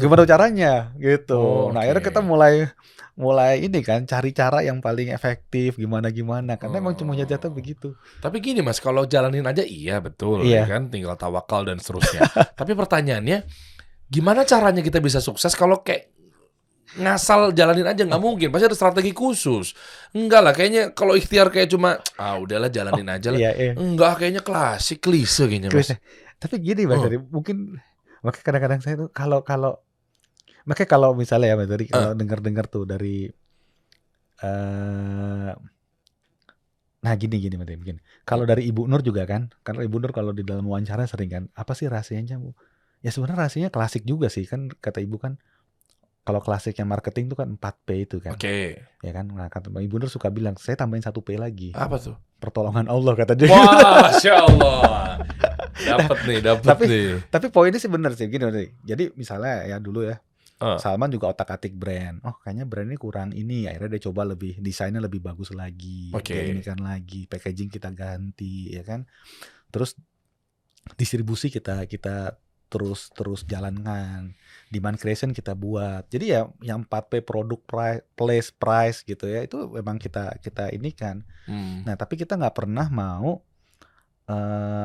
gitu. Nah, akhirnya kita mulai ini kan cari cara yang paling efektif gimana karena emang cuma jatah begitu. Tapi gini Mas, kalau jalanin aja iya betul ya kan, tinggal tawakal dan seterusnya. Tapi pertanyaannya gimana caranya kita bisa sukses kalau kayak ngasal jalanin aja nggak mungkin. Pasti ada strategi khusus. Enggak lah, kayaknya kalau ikhtiar kayak cuma udahlah jalanin aja lah. Iya. Enggak, kayaknya klise kayaknya Mas. Tapi gini Mas Dari, mungkin makanya kadang-kadang saya tuh makanya kalau misalnya ya Mas Dari, kalau dengar tuh dari nah gini Mas Dari, begini. Kalau dari Ibu Nur juga kan, karena Ibu Nur kalau di dalam wawancara sering kan, apa sih rahasianya Bu? Ya sebenarnya rahasianya klasik juga sih kan, kata Ibu kan, kalau klasiknya marketing itu kan 4P itu kan. Oke. Ya kan, nah kata Ibu Nur suka bilang, saya tambahin 1P lagi. Apa tuh? Pertolongan Allah kata dia. Wah, Masya Allah. Dapat nih. Tapi poinnya sih bener sih, gini nih. Jadi misalnya ya dulu ya, Salman juga otak-atik brand. Oh kayaknya brand ini kurang ini. Akhirnya dia coba lebih, desainnya lebih bagus lagi. Dia ini kan lagi, packaging kita ganti, ya kan. Terus distribusi kita terus jalankan. Demand creation kita buat. Jadi ya yang 4P, produk, price gitu ya, itu memang kita ini kan. Nah tapi kita nggak pernah mau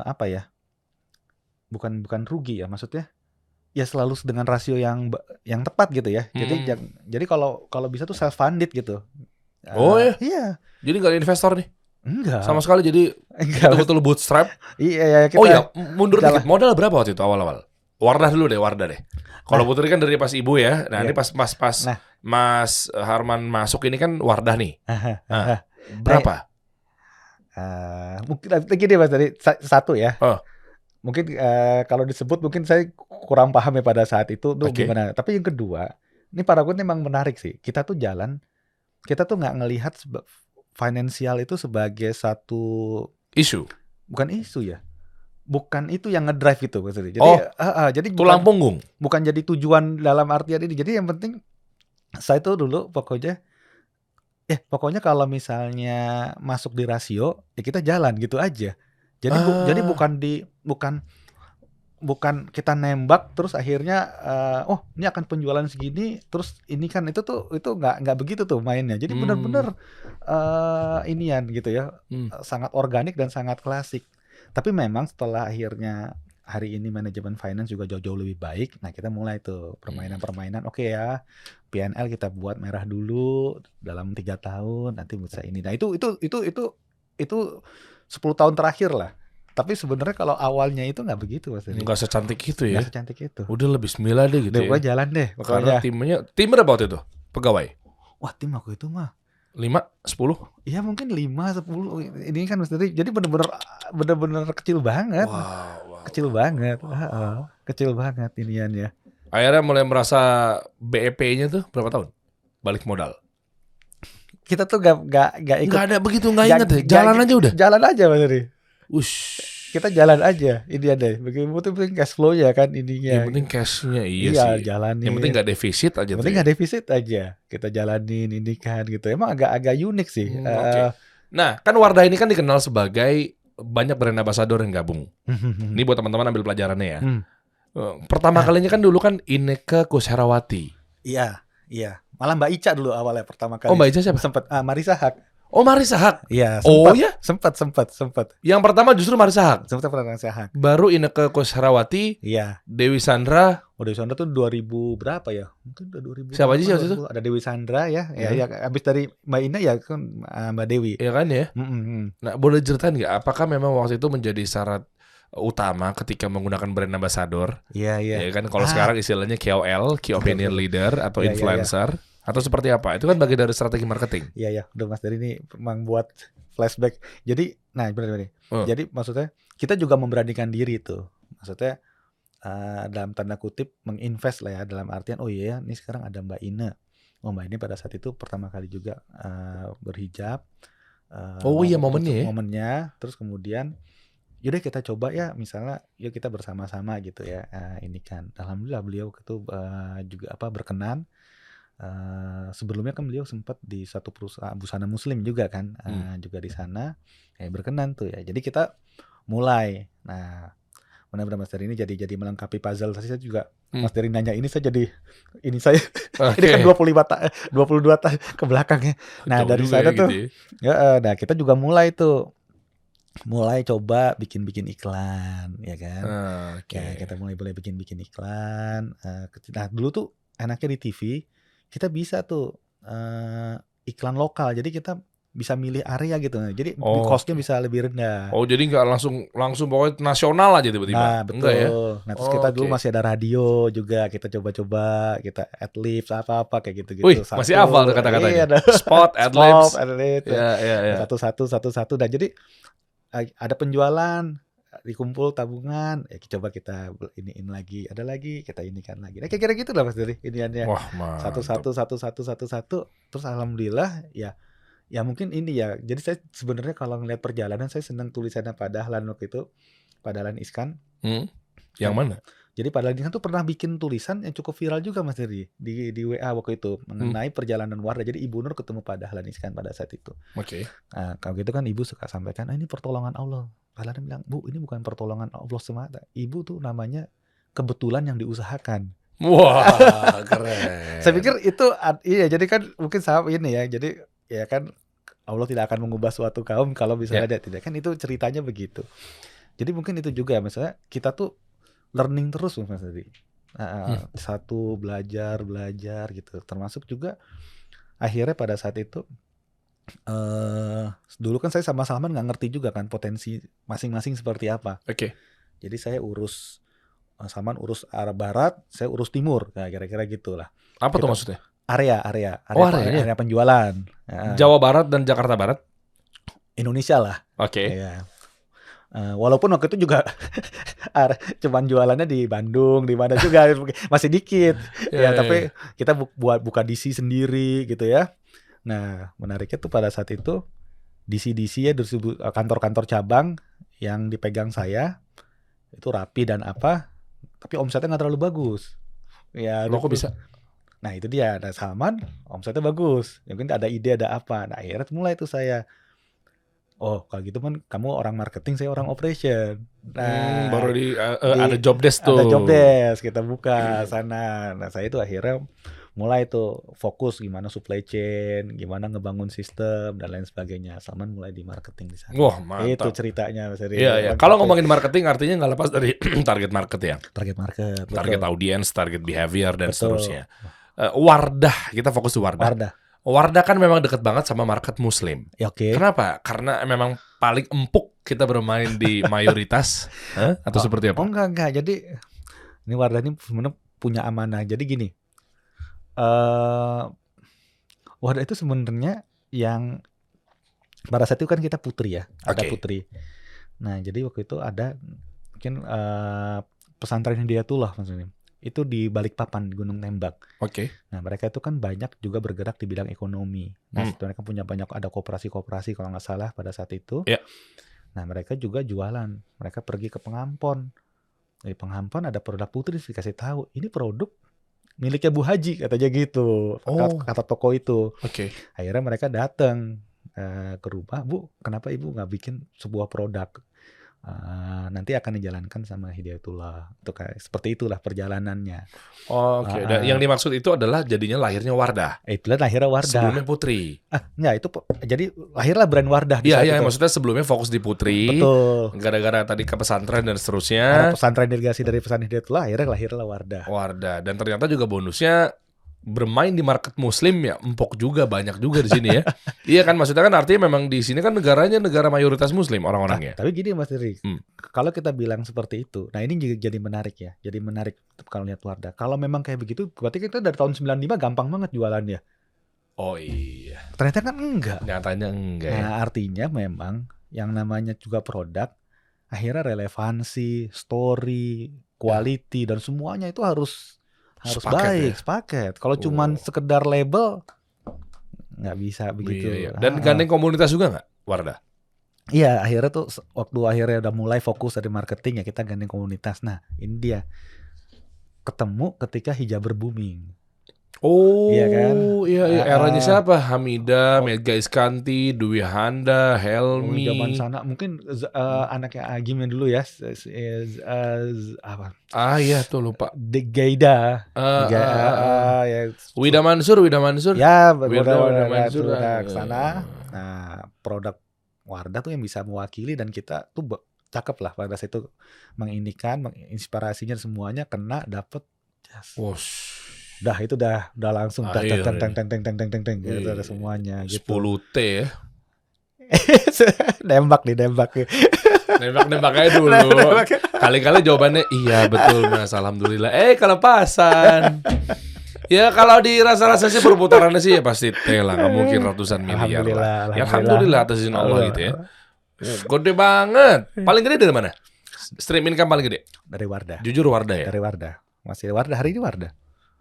apa ya? Bukan rugi ya, maksudnya ya selalu dengan rasio yang tepat gitu ya. Jadi kalau bisa tuh self funded gitu. Oh ya? Iya. Jadi nggak ada investor nih? Enggak. Sama sekali, jadi betul-betul bootstrap. Iya kita. Oh ya, mundur dikit. Modal berapa waktu itu awal-awal? Wardah deh. Kalau Putri kan dari pas ibu ya. Nah, ini pas Mas Harman masuk ini kan Wardah nih. Berapa? Mungkin gini Mas, dari satu ya. Mungkin kalau disebut mungkin saya kurang paham ya pada saat itu tuh gimana. Tapi yang kedua, ini Paragon memang menarik sih. Kita tuh nggak ngelihat finansial itu sebagai satu isu. Bukan isu ya. Bukan itu yang ngedrive itu maksudnya. Jadi tulang punggung. Bukan jadi tujuan dalam artian ini. Jadi yang penting saya tuh dulu pokoknya kalau misalnya masuk di rasio ya kita jalan gitu aja. Jadi bukan kita nembak terus akhirnya ini akan penjualan segini terus ini kan itu nggak begitu tuh mainnya. Jadi benar-benar inian gitu ya, sangat organik dan sangat klasik. Tapi memang setelah akhirnya hari ini manajemen finance juga jauh-jauh lebih baik, nah kita mulai tuh permainan-permainan. Oke ya, P&L kita buat merah dulu dalam 3 tahun, nanti bisa ini. Nah itu 10 tahun terakhir lah. Tapi sebenarnya kalau awalnya itu nggak begitu Mas. Nggak secantik itu ya. Nggak secantik itu. Udah lebih bismillah deh gitu ya. Udah jalan deh. Karena tim berapa waktu itu? Pegawai? Wah tim aku itu mah 5, 10? Iya mungkin 5, 10. Ini kan Mas, jadi bener-bener kecil banget. Wow. Kecil banget. Kecil banget iniannya. Akhirnya mulai merasa BEP-nya tuh berapa tahun? Balik modal. Kita tuh gak ikut. Gak ada begitu, gak inget ya? Jalan aja udah? Jalan aja Mas Eri. Kita jalan aja. Ini ada. Bagaimana penting cash flow-nya kan ininya. Yang penting cash-nya iya sih. Jalanin. Yang penting gak defisit aja. Yang penting gak defisit aja. Kita jalanin ini kan gitu. Emang agak unik sih. Nah kan Wardah ini kan dikenal sebagai banyak brand ambassador yang gabung. Ini buat teman-teman ambil pelajarannya ya. Pertama kalinya kan dulu kan Inneke Koesherawati. Iya. Malah Mbak Ica dulu awalnya pertama kali. Oh Mbak Ica siapa? Sempat Marissa Haque. Oh Marissa Haque. Iya. Sempat. Yang pertama justru Marissa Haque. Sempat Marissa Haque. Baru Inneke Koesherawati. Iya. Dewi Sandra. Dewi Sandra tuh 2000 berapa ya? Mungkin udah 2000. Siapa aja sih waktu itu? Ada Dewi Sandra ya. Ya abis dari Mbak Ina ya kan Mbak Dewi. Iya kan ya. Nah boleh ceritain nggak? Apakah memang waktu itu menjadi syarat utama ketika menggunakan brand ambassador? Iya. Ya kan kalau sekarang istilahnya KOL, Key Opinion Leader atau influencer. Atau seperti apa? Itu kan bagian dari strategi marketing. Iya. Udah Mas dari ini memang buat flashback. Jadi, benar. Jadi maksudnya kita juga memberanikan diri tuh. Maksudnya dalam tanda kutip menginvest lah ya, dalam artian ini sekarang ada Mbak Ina. Mbak Ina pada saat itu pertama kali juga berhijab. Momennya ya. Momennya. Terus kemudian yaudah kita coba ya, misalnya yuk kita bersama-sama gitu ya. Ini kan alhamdulillah beliau itu juga berkenan. Sebelumnya kan beliau sempat di satu perusahaan busana muslim juga kan, juga di sana berkenan tuh ya. Jadi kita mulai. Nah, benar-benar Mas Dari ini jadi melengkapi puzzle. Saya juga Mas Dari nanya ini saya jadi ini saya ini kan 22 tahun ke belakangnya. Nah dari sana tuh gitu ya. Nah kita juga mulai coba bikin iklan ya kan. Ya kita mulai bikin iklan. Nah dulu tuh enaknya di TV kita bisa tuh iklan lokal. Jadi kita bisa milih area gitu. Jadi cost-nya bisa lebih rendah. Oh, jadi nggak langsung pokoknya nasional aja tiba-tiba. Nah, betul. Enggak ya? Nah, terus kita dulu masih ada radio juga, kita coba-coba, kita ad-libs apa-apa kayak gitu-gitu. Wih, masih hafal tuh kata-katanya. Spot, ad-libs. Ya. Satu-satu. Nah, jadi ada penjualan, dikumpul tabungan, ya coba kita iniin lagi, ada lagi, kita inikan lagi. Nah, kira-kira gitu lah Mas Diri, iniannya. Wah, mantap. Satu. Terus alhamdulillah ya mungkin ini ya. Jadi saya sebenarnya kalau ngeliat perjalanan saya senang tulisannya Pak Dahlan waktu itu, Pak Dahlan Iskan. Yang mana? Jadi Pak Dahlan Iskan tuh pernah bikin tulisan yang cukup viral juga Mas Diri di WA waktu itu mengenai perjalanan Wardah. Jadi Ibu Nur ketemu Pak Dahlan Iskan pada saat itu. Oke. Nah, kalau gitu kan Ibu suka sampaikan, ini pertolongan Allah. Pak Dahlan bilang, Bu, ini bukan pertolongan Allah semata. Ibu tuh namanya kebetulan yang diusahakan. Wah, keren. Saya pikir itu iya. Jadi kan mungkin sama ini ya. Jadi ya kan Allah tidak akan mengubah suatu kaum kalau misalnya tidak. Kan itu ceritanya begitu. Jadi mungkin itu juga misalnya kita tuh learning terus Mas Adi. Satu belajar gitu. Termasuk juga akhirnya pada saat itu dulu kan saya sama Salman nggak ngerti juga kan potensi masing-masing seperti apa. Oke. Jadi saya Salman urus arah barat, saya urus timur. Nah, kira-kira gitulah. Apa tuh maksudnya? Area penjualan. Jawa Barat dan Jakarta Barat? Indonesia lah. Oke. Ya. Walaupun waktu itu juga cuman jualannya di Bandung, di mana juga masih dikit. Tapi kita buka DC sendiri gitu ya. Nah, menariknya tuh pada saat itu DC ya, kantor-kantor cabang yang dipegang saya itu rapi dan apa, tapi omsetnya nggak terlalu bagus. Ya, kok bisa? Nah itu dia, ada Salman, omsetnya bagus. Mungkin ada ide, ada apa. Nah akhirnya mulai tuh saya, kalau gitu kan kamu orang marketing, saya orang operation. Nah baru ada job desk tuh. Ada job desk, kita buka sana. Nah saya itu akhirnya mulai tuh fokus gimana supply chain, gimana ngebangun sistem dan lain sebagainya. Salman mulai di marketing di sana. Wah, mantap. Itu ceritanya Mas Eri. Iya. Kalau ngomongin marketing artinya nggak lepas dari target market ya. Target audience, target behavior dan seterusnya. Wardah, kita fokus di Wardah. Wardah kan memang deket banget sama market Muslim. Ya, oke. Kenapa? Karena memang paling empuk kita bermain di mayoritas, atau seperti apa? Enggak. Jadi ini Wardah ini sebenarnya punya amanah. Jadi gini, Wardah itu sebenarnya yang pada saat itu kan kita putri ya, ada putri. Nah jadi waktu itu ada mungkin pesantren Hidayatullah maksudnya. Itu di Balikpapan, Gunung Tembak. Oke. Nah mereka itu kan banyak juga bergerak di bidang ekonomi. Nah mereka punya banyak, ada koperasi kalau nggak salah pada saat itu. Yeah. Nah mereka juga jualan. Mereka pergi ke Pengampon. Di Pengampon ada produk putri, dikasih tahu ini produk miliknya Bu Haji katanya gitu. Kata toko itu. Oke. Akhirnya mereka datang ke rumah, Bu, kenapa Ibu nggak bikin sebuah produk? Nanti akan dijalankan sama Hidayatullah. Itu kayak seperti itulah perjalanannya. Oke. Dan yang dimaksud itu adalah jadinya lahirnya Wardah. Itulah lahirnya Wardah. Sebelumnya Putri. Enggak, itu jadi lahirlah brand Wardah. Iya, maksudnya sebelumnya fokus di Putri. Betul. Gara-gara tadi ke pesantren dan seterusnya. Pesantren irigasi dari pesantren Hidayatullah, akhirnya lahirlah Wardah. Dan ternyata juga bonusnya bermain di market Muslim ya, empuk juga, banyak juga di sini ya. Iya kan, maksudnya kan artinya memang di sini kan negaranya negara mayoritas Muslim orang-orangnya. Tapi gini Mas Diri, kalau kita bilang seperti itu, nah ini juga jadi menarik ya. Jadi menarik kalau lihat Wardah. Kalau memang kayak begitu, berarti kita dari tahun 95 gampang banget jualannya. Oh iya. Ternyata kan enggak. Nyatanya enggak ya. Nah artinya memang yang namanya juga produk, akhirnya relevansi, story, quality, dan semuanya itu harus sepaket. Kalau cuman sekedar label nggak bisa begitu. Iya. Dan gandeng komunitas juga nggak, Wardah? Iya, akhirnya tuh waktu akhirnya udah mulai fokus dari marketing ya kita gandeng komunitas. Nah ini dia ketemu ketika Hijaber booming. Oh iya kan? Iya. Eranya siapa? Hamida, Mega Iskanti, Dwi Handa, Helmi. Zaman sana mungkin anaknya Agim yang dulu ya. Apa? Iya tuh lupa. Gaida. Ya. Wida Mansur. Ya, Wida Mansur ke sana. Nah, produk Wardah tuh yang bisa mewakili dan kita tuh cakep lah pada saat itu menginspirasinya semuanya kena dapet. Wosh. itu udah langsung teng Akhirnya. gitu ada semuanya gitu. 10T ya. Nembak. Nembak aja dulu. Kali-kali jawabannya iya betul Mas, alhamdulillah. Kelepasan. Ya kalau di rasa-rasa sih perputarannya sih ya pasti T lah, nggak mungkin ratusan miliar lah. Ya alhamdulillah atas izin Allah gitu ya. Gede banget. Paling gede dari mana? Stream income paling gede? Dari Wardah. Jujur Wardah ya? Dari Wardah. Masih Wardah, hari ini Wardah.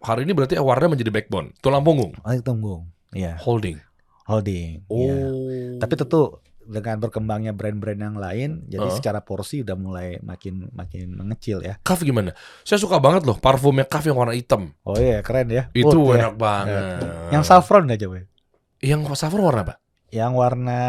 Hari ini berarti Wardah menjadi backbone, tulang punggung. Tunggung. Iya. Holding. Iya. Tapi tentu dengan berkembangnya brand-brand yang lain, jadi secara porsi udah mulai makin mengecil ya. Kaf gimana? Saya suka banget loh parfumnya Kaf yang warna hitam. Oh iya, keren ya. Itu Oud, enak banget. Yang saffron aja, Boy. Yang saffron warna apa? Yang warna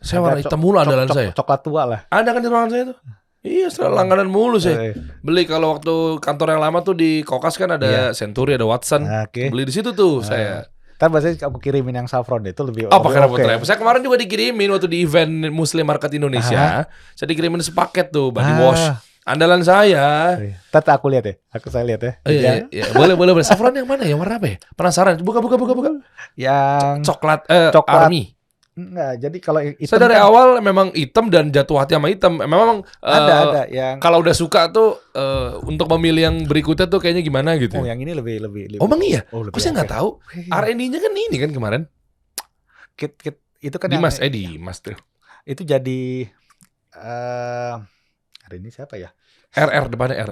Saya warna hitam mulu andalan saya. Coklat tua lah. Ada kan di ruangan saya tuh? Iya, selalu langganan mulu saya. Beli kalau waktu kantor yang lama tuh di Kokas kan ada Century, ada Watson. Beli di situ tuh saya. Ntar biasanya aku kirimin yang saffron itu lebih pakai Putra. Saya kemarin juga dikirimin waktu di event Muslim Market Indonesia. Saya dikirimin sepaket tuh body wash. Andalan saya. Tata aku lihat ya. Saya lihat ya. Iya. Boleh. Saffron yang mana? Yang warna apa ya? Penasaran. Buka. Yang coklat Army. Enggak, jadi kalau hitam saya dari awal memang hitam dan jatuh hati sama hitam. Memang ada yang kalau udah suka tuh untuk memilih yang berikutnya tuh kayaknya gimana gitu. Oh, yang ini lebih. Oh, bang iya. Lebih Kok saya nggak tahu? R&D-nya kan ini kan kemarin. Kit itu kan Dimas tuh. Itu jadi hari ini siapa ya? RR depannya R.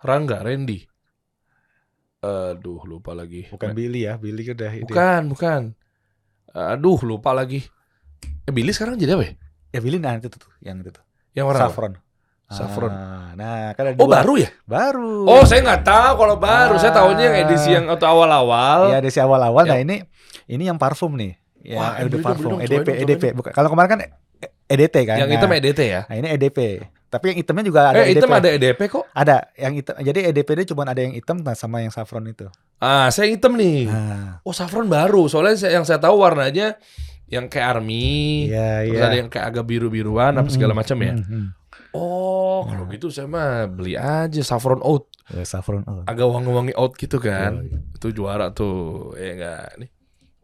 Rangga, Randy. Aduh, lupa lagi. Bukan Billy ya, Billy udah itu. Bukan. Aduh, lupa lagi. Billy sekarang jadi apa ya? Ya Billy itu tuh, yang itu tuh. Yang warna saffron. Saffron. Nah, kan ada baru ya? Baru. Oh, saya nggak tahu kalau baru. Saya tahunya yang edisi yang atau awal-awal. Iya, edisi awal-awal. Nah, ini yang parfum nih. Ya, parfum EDP. Bukan. Kalau kemarin kan EDT kan. Yang hitam EDT ya? Nah, ini EDP. Tapi yang hitamnya juga ada EDP. Hitam ada EDP kok? Ada, yang hitam. Jadi EDP-nya cuma ada yang hitam sama yang saffron itu. Saya hitam nih. Oh, saffron baru. Soalnya yang saya tahu warnanya yang kayak army. Terus ada yang kayak agak biru-biruan apa segala macam ya. Oh, kalau gitu saya mah beli aja saffron oud. Saffron oud. Agak wangi-wangi oud gitu kan. Itu juara tuh. Enggak nih.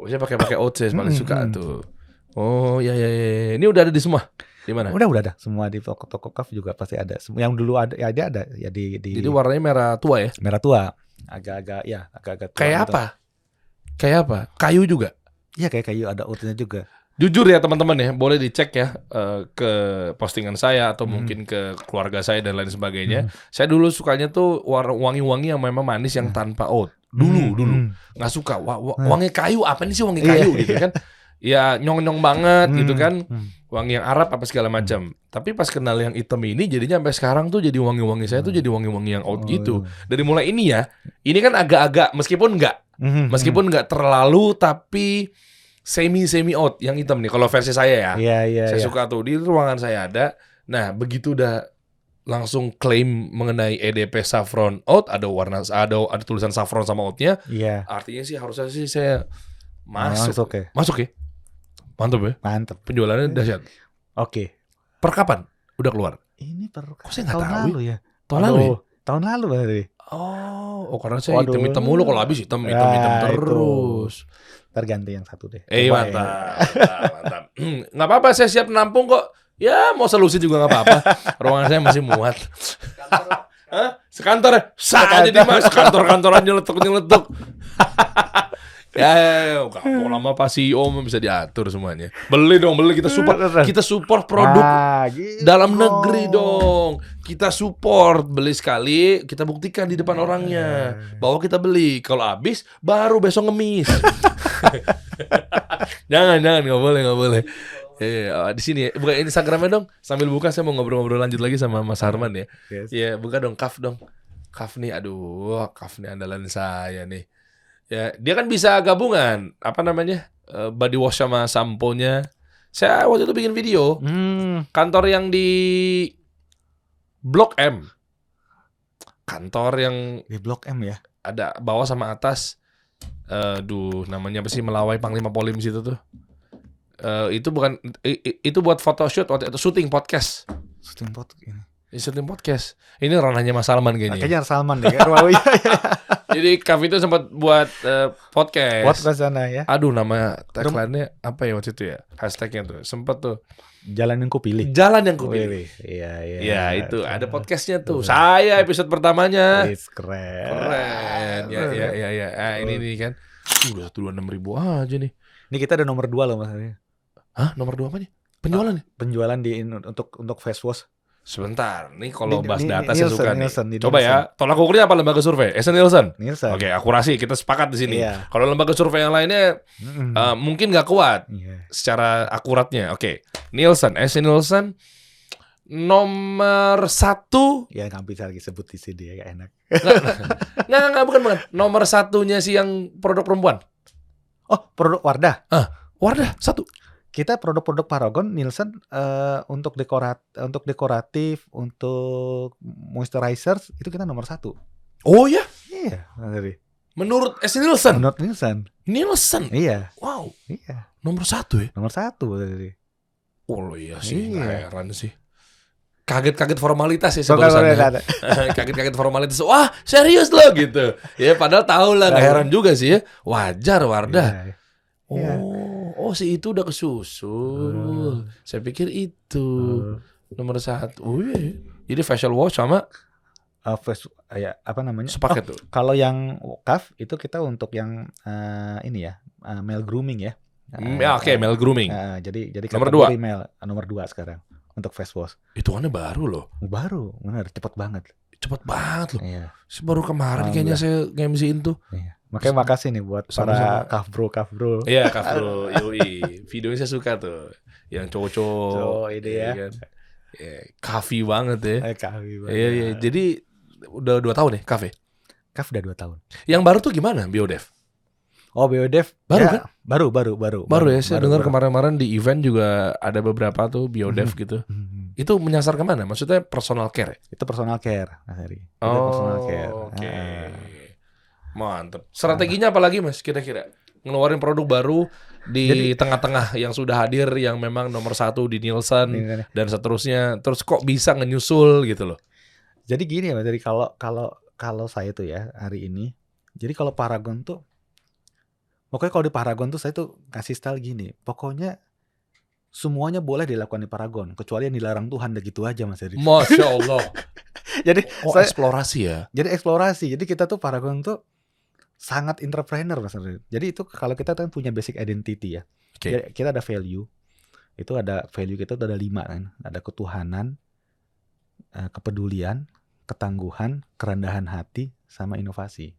Saya pakai oud saya paling suka tuh. Oh, ya. Ini udah ada di semua. Di mana? Udah ada. Semua di toko Kaf juga pasti ada. Yang dulu ada ya di Jadi warnanya merah tua ya? Merah tua. Agak-agak tua. Kayak gitu. Kayak apa? Kayu juga? Iya, kayak kayu, ada oatnya juga. Jujur ya teman-teman ya, boleh dicek ya ke postingan saya atau mungkin ke keluarga saya dan lain sebagainya. Saya dulu sukanya tuh wangi-wangi yang memang manis yang tanpa oat. Dulu nggak suka wangi kayu, apa nih sih wangi kayu gitu kan? Ya nyong-nyong banget gitu kan. Wangi yang Arab apa segala macam. Tapi pas kenal yang hitam ini jadinya sampai sekarang tuh jadi wangi-wangi saya tuh jadi wangi-wangi yang oud gitu. Dari mulai ini ya, ini kan agak-agak meskipun nggak terlalu tapi semi oud yang hitam nih kalau versi saya ya. Iya. Saya suka tuh di ruangan saya ada. Nah, begitu udah langsung klaim mengenai EDP saffron oud, ada tulisan saffron sama oudnya. Iya. Artinya sih harusnya sih saya masuk ya. Mantap ya. Mantap. Penjualannya dahsyat. Oke. Per kapan? Udah keluar? Ini Kok saya nggak tahun tahu lalu ya. Tahun lalu ya? Tahun lalu berarti. Oh, karena saya hitam mulu kalau habis hitam terus. Terganti yang satu deh. Mantap. Nggak apa-apa, saya siap nampung kok. Ya mau solusi juga nggak apa-apa. Ruangan saya masih muat. Sekantor aja Dimas. Kantor-kantoran nyeletuk. Ya, kalau lama Pak CEO bisa diatur semuanya. Beli kita support produk gitu dalam negeri dong. Kita support, beli sekali, kita buktikan di depan orangnya bahwa kita beli. Kalau habis, baru besok ngemis. Jangan, nggak boleh. Di sini, buka Instagramnya dong. Sambil buka saya mau ngobrol-ngobrol lanjut lagi sama Mas Harman ya. Iya, buka dong, Kaf dong. Kaf nih, Kaf nih andalan saya nih. Ya, dia kan bisa gabungan, body wash sama sampo-nya. Saya waktu itu bikin video, kantor yang di Blok M. Kantor yang di Blok M ya. Ada bawah sama atas. Namanya apa sih, Melawai Panglima Polim situ tuh. Itu bukan itu buat photoshoot waktu itu syuting podcast. Syuting podcast. Ini ranahnya Mas Salman kayaknya. Kayaknya Salman deh. Jadi Kaf itu sempat buat podcast. Podcast sana ya. Aduh, nama tagline-nya apa ya waktu itu ya? Hashtagnya tuh sempat tuh. Jalan yang kupilih. Jalan yang kupilih. Wih, iya. Ya itu ada podcastnya tuh. Saya episode pertamanya. Keren. Keren. Ya. Ini nih kan. Udah 26.000 aja nih. Ini kita ada nomor 2 loh Mas. Hah? Nomor 2 apa nih? Penjualan nih? Penjualan untuk face wash. Sebentar, nih kalau bahas data saya Nielsen, suka Nielsen, nih. Coba ya, tolak ukurnya apa lembaga survei? Nielsen. Oke, akurasi kita sepakat di sini. Iya. Kalau lembaga survei yang lainnya mungkin nggak kuat secara akuratnya. Oke, Nielsen, nomor 1. Ya nggak bisa lagi sebut di sini ya, enak. Nggak, bukan. Nomor 1-nya sih yang produk perempuan. Oh, produk Wardah. Wardah 1. Kita produk-produk Paragon Nielsen untuk dekoratif, untuk moisturizers itu kita nomor 1. Oh ya? Iya, dari. Menurut Nielsen. Menurut Nielsen. Nielsen. Iya. Wow. Iya. Nomor 1 ya? Nomor 1 dari. Oh iya sih, Iya. heran sih. Kaget-kaget formalitas ya sebenarnya. Kaget-kaget formalitas. Wah, serius loh gitu. Ya padahal tahu lah, nggak heran juga sih ya. Wajar Wardah. Iya. Oh si itu udah kesusul. Saya pikir itu nomor 1. Oh iya. Jadi facial wash sama apa namanya? sepaket tuh. Kalau yang Kaf itu kita untuk yang ini ya, male grooming ya. Oke, male grooming. Jadi nomor kategori 2. male, nomor 2 sekarang untuk face wash. Hitungannya baru loh. Baru, benar, cepet banget. Cepet banget loh. Iya. Baru kemarin kayaknya saya nge-MC-in tuh. Iya. Makanya makasih nih buat para Kaf bro. Iya, Kaf bro. Yoi. Videonya saya suka tuh. Yang cowok-cowok. Ini ya. Kan? Kafi banget ya. Kafi banget. Iya. Jadi udah 2 tahun nih Kaf ya? Kaf udah 2 tahun. Yang baru tuh gimana Biodev? Oh, Biodev baru ya, kan? Baru Ya, saya dengar kemarin-kemarin di event juga ada beberapa tuh Biodev gitu. Itu menyasar kemana? Maksudnya personal care? Itu personal care, Mas Heri. Personal care. Oke. Mantep. Strateginya apa lagi Mas kira-kira? Ngeluarin produk baru di tengah-tengah yang sudah hadir, yang memang nomor 1 di Nielsen dan seterusnya. Terus kok bisa ngenyusul gitu loh? Jadi gini ya Mas Heri, kalau saya tuh ya hari ini, jadi kalau Paragon tuh, pokoknya kalau di Paragon tuh saya tuh kasih style gini, pokoknya semuanya boleh dilakukan di Paragon, kecuali yang dilarang Tuhan, udah gitu aja Mas Heri. Masya Allah. Jadi eksplorasi ya? Jadi eksplorasi, jadi kita tuh Paragon tuh sangat entrepreneur Mas Heri. Jadi itu kalau kita kan punya basic identity ya. Jadi kita ada value, itu ada value kita tuh ada 5 kan, ada ketuhanan, kepedulian, ketangguhan, kerendahan hati, sama inovasi.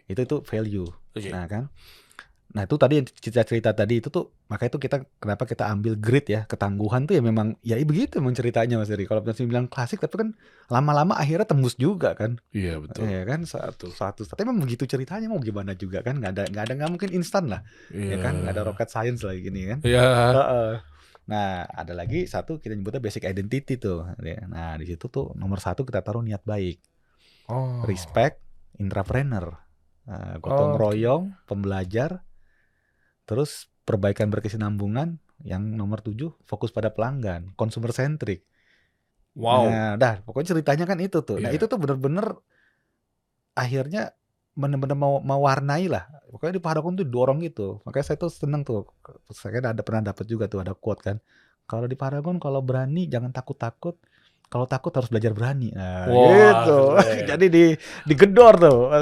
Itu value. Nah kan, nah itu tadi cerita tadi itu tuh, makanya itu kenapa kita ambil grit ya, ketangguhan tuh ya memang ya begitu memang ceritanya Mas Heri. Kalau misalnya bilang klasik, tapi kan lama-lama akhirnya tembus juga kan. Iya betul. Iya kan, satu. Tapi memang begitu ceritanya, mau gimana juga kan, nggak mungkin instan lah, ya kan, nggak ada rocket science lagi gini kan. Iya. Nah, ada lagi satu kita nyebutnya basic identity tuh. Nah, di situ tuh nomor 1 kita taruh niat baik. Respect, intrapreneur, gotong royong, pembelajar, terus perbaikan berkesinambungan. Yang nomor 7 fokus pada pelanggan, consumer centric. Wow. Nah, pokoknya ceritanya kan itu tuh. Nah, itu tuh bener-bener akhirnya bener-bener mau warnai lah. Pokoknya di Paragon tuh dorong gitu. Makanya saya tuh seneng tuh. Saya pernah dapat juga tuh ada quote kan. Kalau di Paragon kalau berani jangan takut-takut. Kalau takut harus belajar berani. Nah, gitu. Jadi digedor tuh.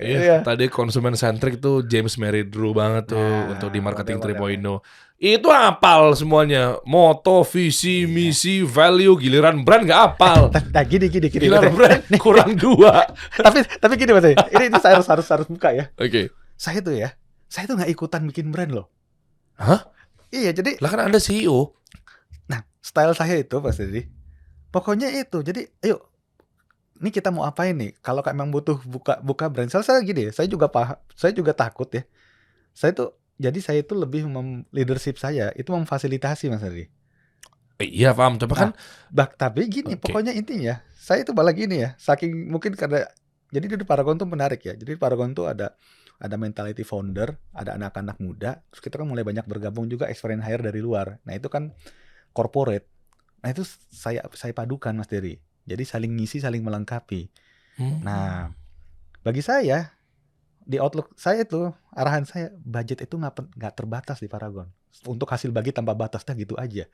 Iya. Tadi konsumen centric tuh James Mary Drew banget tuh untuk di marketing 3.0. Itu apal semuanya. Moto, visi, misi, value, giliran brand gak apal. Nah, gini. Giliran brand kurang 2. tapi gini Mas, ini saya harus buka ya. Oke. Saya tuh gak ikutan bikin brand loh. Hah? Iya, jadi lah kan Anda CEO. Nah, style saya itu Mas Dedi, pokoknya itu. Jadi ayo, ini kita mau apain nih? Kalau emang butuh buka brand, saya gini, saya juga takut ya. Saya itu lebih leadership saya itu memfasilitasi Mas Heri. Iya paham, coba kan. Tapi gini, pokoknya intinya saya itu malah gini ya. Saking mungkin karena jadi di Paragon tuh menarik ya. Jadi di Paragon tuh ada mentality founder, ada anak-anak muda. Terus kita kan mulai banyak bergabung juga experience hire dari luar. Nah itu kan corporate. Nah itu saya padukan Mas Dery. Jadi saling ngisi, saling melengkapi. Nah Bagi saya di outlook saya tuh arahan saya budget itu nggak terbatas di Paragon. Untuk hasil bagi tanpa batasnya gitu aja.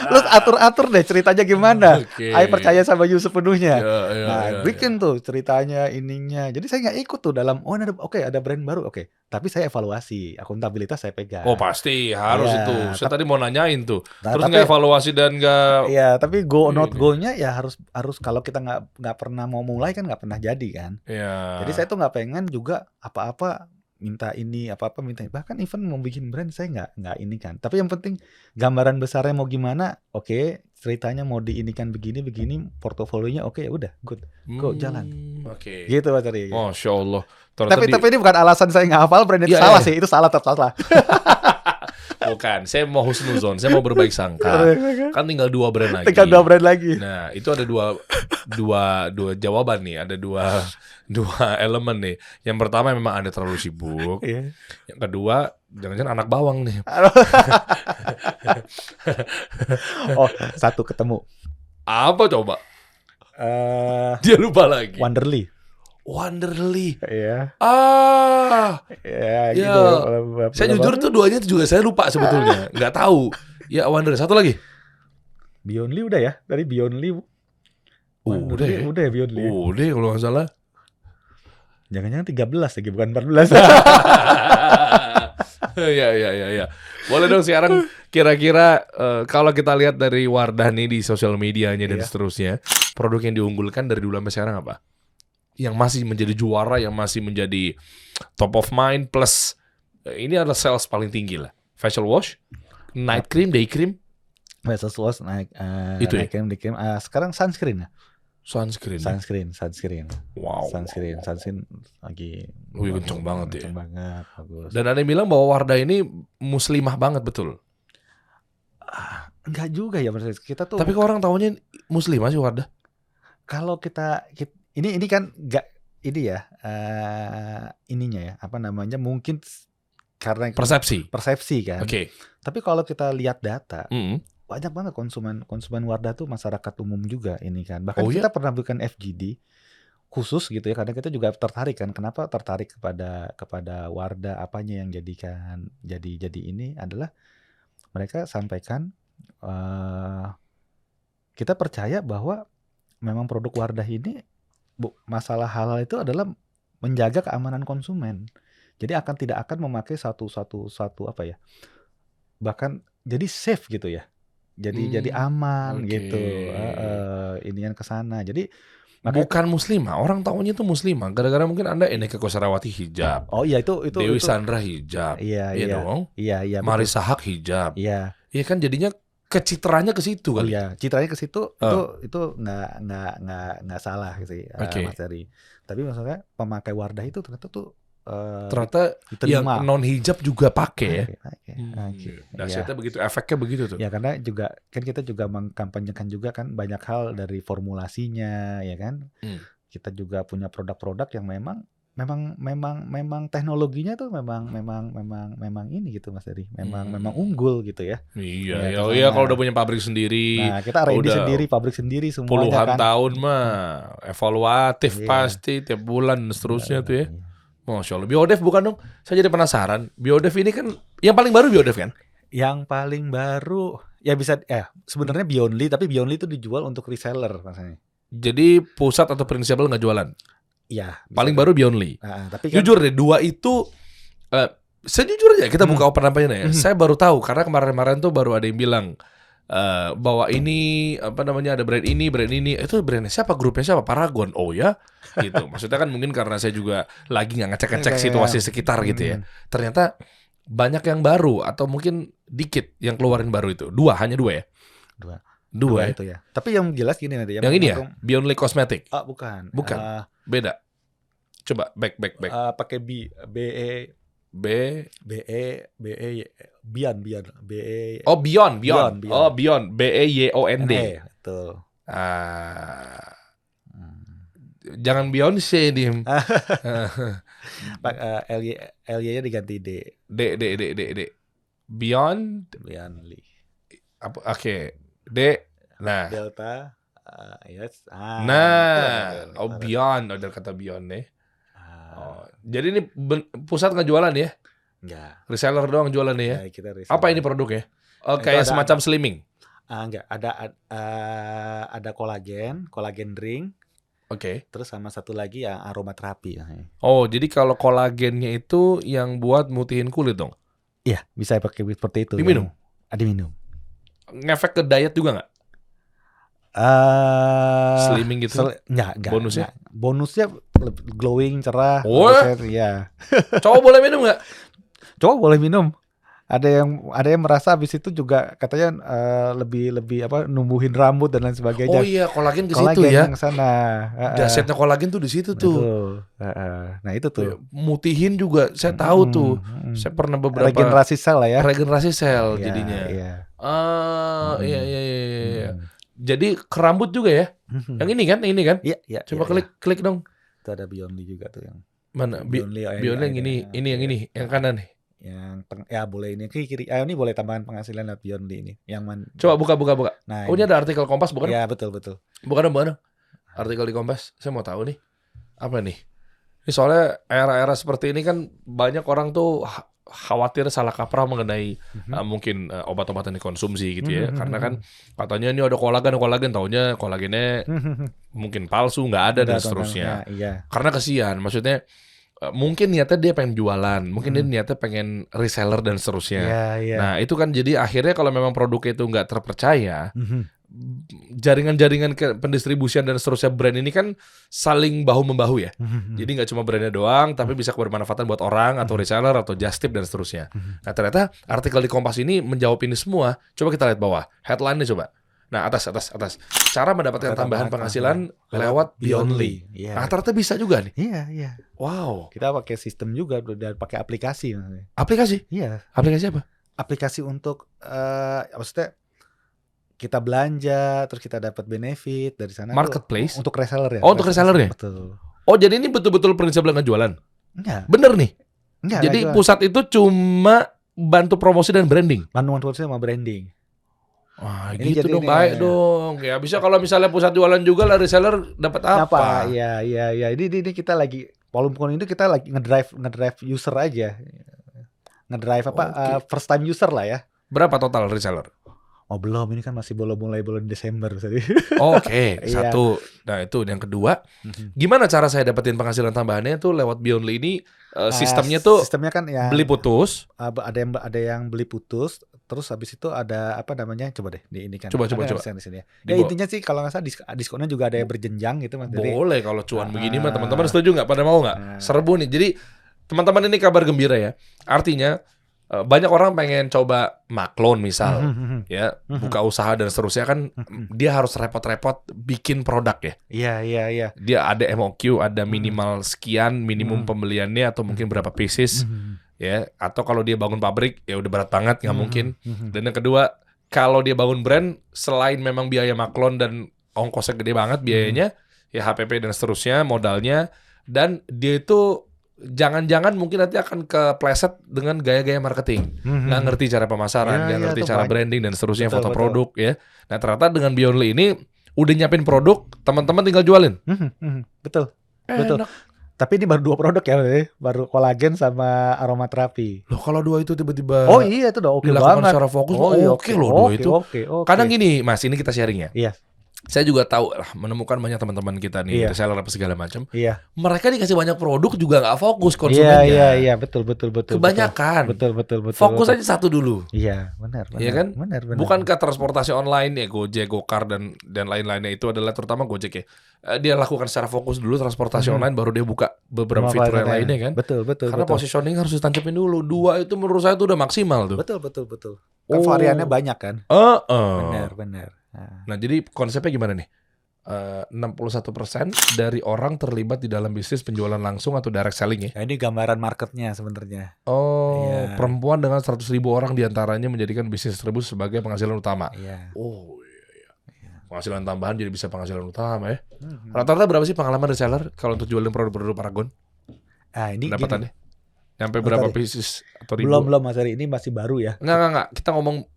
Lu atur-atur deh ceritanya gimana. Oke. Ayo percaya sama you sepenuhnya. Ya. Bikin tuh ceritanya ininya. Jadi saya nggak ikut tuh dalam ada brand baru, oke. Tapi saya evaluasi, akuntabilitas saya pegang. Oh pasti harus Iya, itu. Saya tadi mau nanyain tuh. Nah, Terus tapi- nggak evaluasi dan nggak. Iya, tapi go or not Ini. go-nya ya harus kalau kita nggak pernah mau mulai kan nggak pernah jadi kan. Ya. Jadi saya tuh nggak pengen juga apa-apa minta ini, apa-apa minta ini. Bahkan even mau bikin brand saya nggak ini kan. Tapi yang penting gambaran besarnya mau gimana, oke. Ceritanya mau diinikan begini, portofolionya oke, ya udah, good, go jalan. Oke. Gitu Mas Ari. Masya Allah. Tapi ini bukan alasan saya nggak hafal brand itu Iya, salah iya. sih, itu salah. Bukan. Saya mau husnuzon. Saya mau berbaik sangka. Kan tinggal 2 brand lagi. Tinggal 2 brand lagi. Nah, itu ada dua jawaban nih. Ada dua elemen nih. Yang pertama memang Anda terlalu sibuk. Iya. Yang kedua, jangan-jangan anak bawang nih. Oh, satu ketemu. Apa coba? Eh, Dia lupa lagi. Wonderly. Wonderly. Iya. Ya. Ya, gitu. Saya jujur tuh duanya juga saya lupa sebetulnya. Nggak tahu. Ya Wonderly. Satu lagi. Beyondly udah ya? Tadi Beyondly. Udah ya? Udah ya Beyondly. Udah kalau nggak salah. Jangan-jangan 13 lagi, bukan 14. Ya. Boleh dong sekarang kira-kira kalau kita lihat dari Wardah nih di sosial medianya dan Iya. seterusnya, produk yang diunggulkan dari dulu sampai sekarang apa? Yang masih menjadi juara, yang masih menjadi top of mind, plus ini adalah sales paling tinggi lah. Facial wash, night cream, day cream, Facial wash naik, Itu ya? naik cream, di cream. Sekarang sunscreen ya? sunscreen. Sunscreen. Wow. Sunscreen lagi. Wih, kenceng banget ya. Kenceng banget, bagus. Dan ada yang bilang bahwa Wardah ini muslimah banget, betul. Enggak juga ya, Mas. Kita tuh Tapi kok orang taunya muslimah sih Wardah? kalau kita ini kan enggak ini ya, ininya ya, apa namanya? Mungkin karena persepsi kan. Oke. Tapi kalau kita lihat data, Mm. banyak banget konsumen Wardah tuh masyarakat umum juga ini kan. Bahkan Oh, kita pernah bikin FGD khusus gitu ya, karena kita juga tertarik kan. Kenapa tertarik kepada Wardah, apanya yang jadikan jadi ini adalah mereka sampaikan kita percaya bahwa memang produk Wardah ini masalah halal itu adalah menjaga keamanan konsumen. Jadi tidak akan memakai satu apa ya? Bahkan jadi safe gitu ya. Jadi aman oke. gitu. Inian ke sana. Jadi Bukan muslimah, orang tahunya itu muslimah. Gara-gara mungkin Anda Inneke Koesherawati hijab, oh iya itu Dewi Sandra hijab, Iya dong. Iya betul. Marisa Haque hijab. Iya. Iya kan jadinya kecitraannya ke situ kali. Iya, citranya ke situ itu nggak salah sih, Oke. Mas Heri. Tapi maksudnya pemakai Wardah itu ternyata tuh Ternyata yang diterima. non hijab juga pakai ya. Oke. Dahsyatnya begitu, efeknya begitu tuh. Ya karena juga kan kita juga mengkampanyekan juga kan banyak hal dari formulasinya ya kan. Kita juga punya produk-produk yang memang teknologinya tuh memang ini gitu Mas Heri. Memang unggul gitu ya. Iya, Ya, kalau udah punya pabrik sendiri. Nah, kita R&D udah sendiri, pabrik sendiri semuanya puluhan kan. tahun mah evaluatif Iya. pasti tiap bulan dan seterusnya tuh ya. Masya Allah. Biodev bukan dong? Saya jadi penasaran. Biodev ini kan yang paling baru Biodev kan? Yang paling baru ya bisa sebenarnya Beyondly, tapi Beyondly itu dijual untuk reseller maksudnya. Jadi pusat atau principal nggak jualan? Iya. Paling baru Beyondly. Tapi kan, Jujur deh, dua itu sejujur aja kita buka open apa-nya ya. Saya baru tahu karena kemarin-kemarin tuh baru ada yang bilang bahwa ini apa namanya ada brand ini itu brandnya siapa, grupnya siapa, Paragon. Oh ya gitu. Maksudnya kan mungkin karena saya juga lagi nggak ngecek situasi sekitar gitu ya. Ternyata banyak yang baru atau mungkin dikit yang keluarin baru itu. Hanya dua ya. Dua ya? itu ya. Tapi yang jelas gini nanti Yang ini ya, Beyondly Cosmetic. Bukan. Beda. Coba back. Pakai Beyond. Oh Beyond. Beyond. Oh Beyond. BEYOND. Betul. Jangan Beyonce dim. LY-nya diganti D. Beyond. Beyondly. Oke. D. Nah. Delta Yes. Beyond, ada kata Beyond nih. Ah, Jadi ini pusat nggak jualan ya? enggak. Reseller doang jualan nih ya? Ya, kita reseller. Apa ini produknya? Itu Kayak ada- semacam slimming. Enggak, ada kolagen drink, Oke. terus sama satu lagi yang aromaterapi. Oh, jadi kalau kolagennya itu yang buat mutihin kulit dong? Iya, bisa pakai seperti itu. Diminum? Diminum. Ngefek ke diet juga nggak? Slimming gitu? Enggak. Bonusnya? Enggak. Bonusnya glowing, cerah. Oh, Iya. Cowok boleh minum nggak? Coba boleh minum. Ada yang merasa habis itu juga katanya lebih numbuhin rambut dan lain sebagainya. Oh iya, kolagen ke situ Kolagen ya. yang sana. Dasetnya kolagen tuh di situ tuh. Betul. Nah, itu tuh. Mutihin juga, saya tahu tuh. Saya pernah beberapa regenerasi sel lah ya. regenerasi sel Iya, jadinya. Iya. Iya. Jadi ke rambut juga ya? Yang ini kan? Iya. Coba iya. klik dong. Itu ada Beyondly juga tuh yang. Mana? Beyondly Beyondly yang ini, yang kanan nih. Yang boleh ini ke kiri. Ini boleh tambahan penghasilan lewat Beyondly ini. Yang Coba buka. Nah, Oh, ini ada artikel Kompas bukan? Iya, betul. Bukan dong. Artikel di Kompas. Saya mau tahu nih. Apa nih? Ini soalnya era-era seperti ini kan banyak orang tuh khawatir salah kaprah mengenai mungkin obat-obatan dikonsumsi gitu ya. Karena kan katanya ini ada kolagen, taunya kolagennya mungkin palsu, nggak ada dan seterusnya. Iya. Karena kesian, maksudnya mungkin niatnya dia pengen jualan, mungkin dia niatnya pengen reseller dan seterusnya. Iya. Nah itu kan jadi akhirnya kalau memang produknya itu nggak terpercaya, jaringan-jaringan ke pendistribusian dan seterusnya brand ini kan saling bahu-membahu ya. Jadi nggak cuma brandnya doang, tapi bisa bermanfaatan buat orang atau reseller atau just tip dan seterusnya. Nah ternyata artikel di Kompas ini menjawab ini semua. Coba kita lihat bawah, headline-nya coba. Nah atas. Cara mendapatkan tambahan penghasilan lewat Beyondly. Iya. Nah ternyata bisa juga nih. Iya. Wow. Kita pakai sistem juga dan pakai aplikasi. Aplikasi? Iya. Aplikasi apa? Aplikasi untuk maksudnya kita belanja terus kita dapat benefit dari sana. Marketplace? Untuk reseller ya. Oh, untuk reseller ya? Betul. Oh jadi ini betul-betul prinsip ngejualan? Enggak. Bener nih? Enggak. Jadi pusat itu cuma bantu promosi dan branding? Bantuan sama branding. Wah Ini gitu jadi dong, ini, baik ya. dong. Ya bisa kalau misalnya pusat jualan juga lah reseller dapat apa? Iya. Ini kita lagi volume ini kita lagi ngedrive user aja. Ngedrive first time user lah ya. Berapa total reseller? Oh belum, ini kan masih mulai bulan Desember. Oke, Iya. satu. Nah itu yang kedua. Gimana cara saya dapetin penghasilan tambahannya tuh lewat Beyondly ini? Sistemnya tuh sistemnya kan ya beli putus. ada yang beli putus, terus habis itu ada apa namanya? Coba deh di ini kan. Coba. Di sini ya. Di Ya bawah. intinya sih kalau nggak salah diskonnya juga ada yang berjenjang gitu Mas. Jadi Boleh kalau cuan begini mah teman-teman setuju nggak? Pada mau nggak? Serbu nih. Jadi teman-teman ini kabar gembira ya. Artinya banyak orang pengen coba maklon misal, ya buka usaha dan seterusnya kan dia harus repot-repot bikin produk ya. Iya. Dia ada MOQ, ada minimal sekian minimum pembeliannya atau mungkin berapa pieces ya. Atau kalau dia bangun pabrik ya udah berat banget nggak mungkin. Dan yang kedua kalau dia bangun brand selain memang biaya maklon dan ongkosnya gede banget biayanya ya HPP dan seterusnya modalnya dan dia itu jangan-jangan mungkin nanti akan kepleset dengan gaya-gaya marketing. Nggak ngerti cara pemasaran, nggak ngerti cara branding dan seterusnya, foto produk ya. Nah ternyata dengan Beyondly ini udah nyiapin produk, teman-teman tinggal jualin. Betul. Enak. Tapi ini baru 2 produk ya, baru kolagen sama aromaterapi. Loh kalau dua itu tiba-tiba Oh iya itu udah oke dilakukan banget. secara fokus, iya, oke loh dua itu. Oke. Kadang gini Mas, ini kita sharing ya. Iya. Saya juga tahu lah menemukan banyak teman-teman kita nih, Iya. reseller apa segala macam. Iya. Mereka dikasih banyak produk juga nggak fokus konsumennya. Iya, betul. Kebanyakan. Betul. Fokus betul. aja satu dulu. Iya, benar. Iya kan? Benar. Bukankah transportasi online ya Gojek, Gokar dan lain-lainnya itu adalah terutama Gojek ya. Dia lakukan secara fokus dulu transportasi online baru dia buka beberapa fitur yang lainnya kan. Betul. Karena positioning harus ditancapin dulu. 2 itu menurut saya itu udah maksimal tuh. Betul. Kan variannya banyak kan? Benar. Nah, jadi konsepnya gimana nih? 61% dari orang terlibat di dalam bisnis penjualan langsung atau direct selling ya. Nah, ini gambaran marketnya sebenarnya. Oh, Iya. perempuan dengan 100.000 orang diantaranya menjadikan bisnis tersebut sebagai penghasilan utama. Iya. Oh iya. Penghasilan tambahan jadi bisa penghasilan utama ya. Rata-rata berapa sih pengalaman reseller kalau untuk jualin produk-produk Paragon? Ini Pendapatannya? Nyampe Oh, berapa tadi. pieces atau ribu? belum Mas Ari, ini masih baru ya. Enggak. Kita ngomong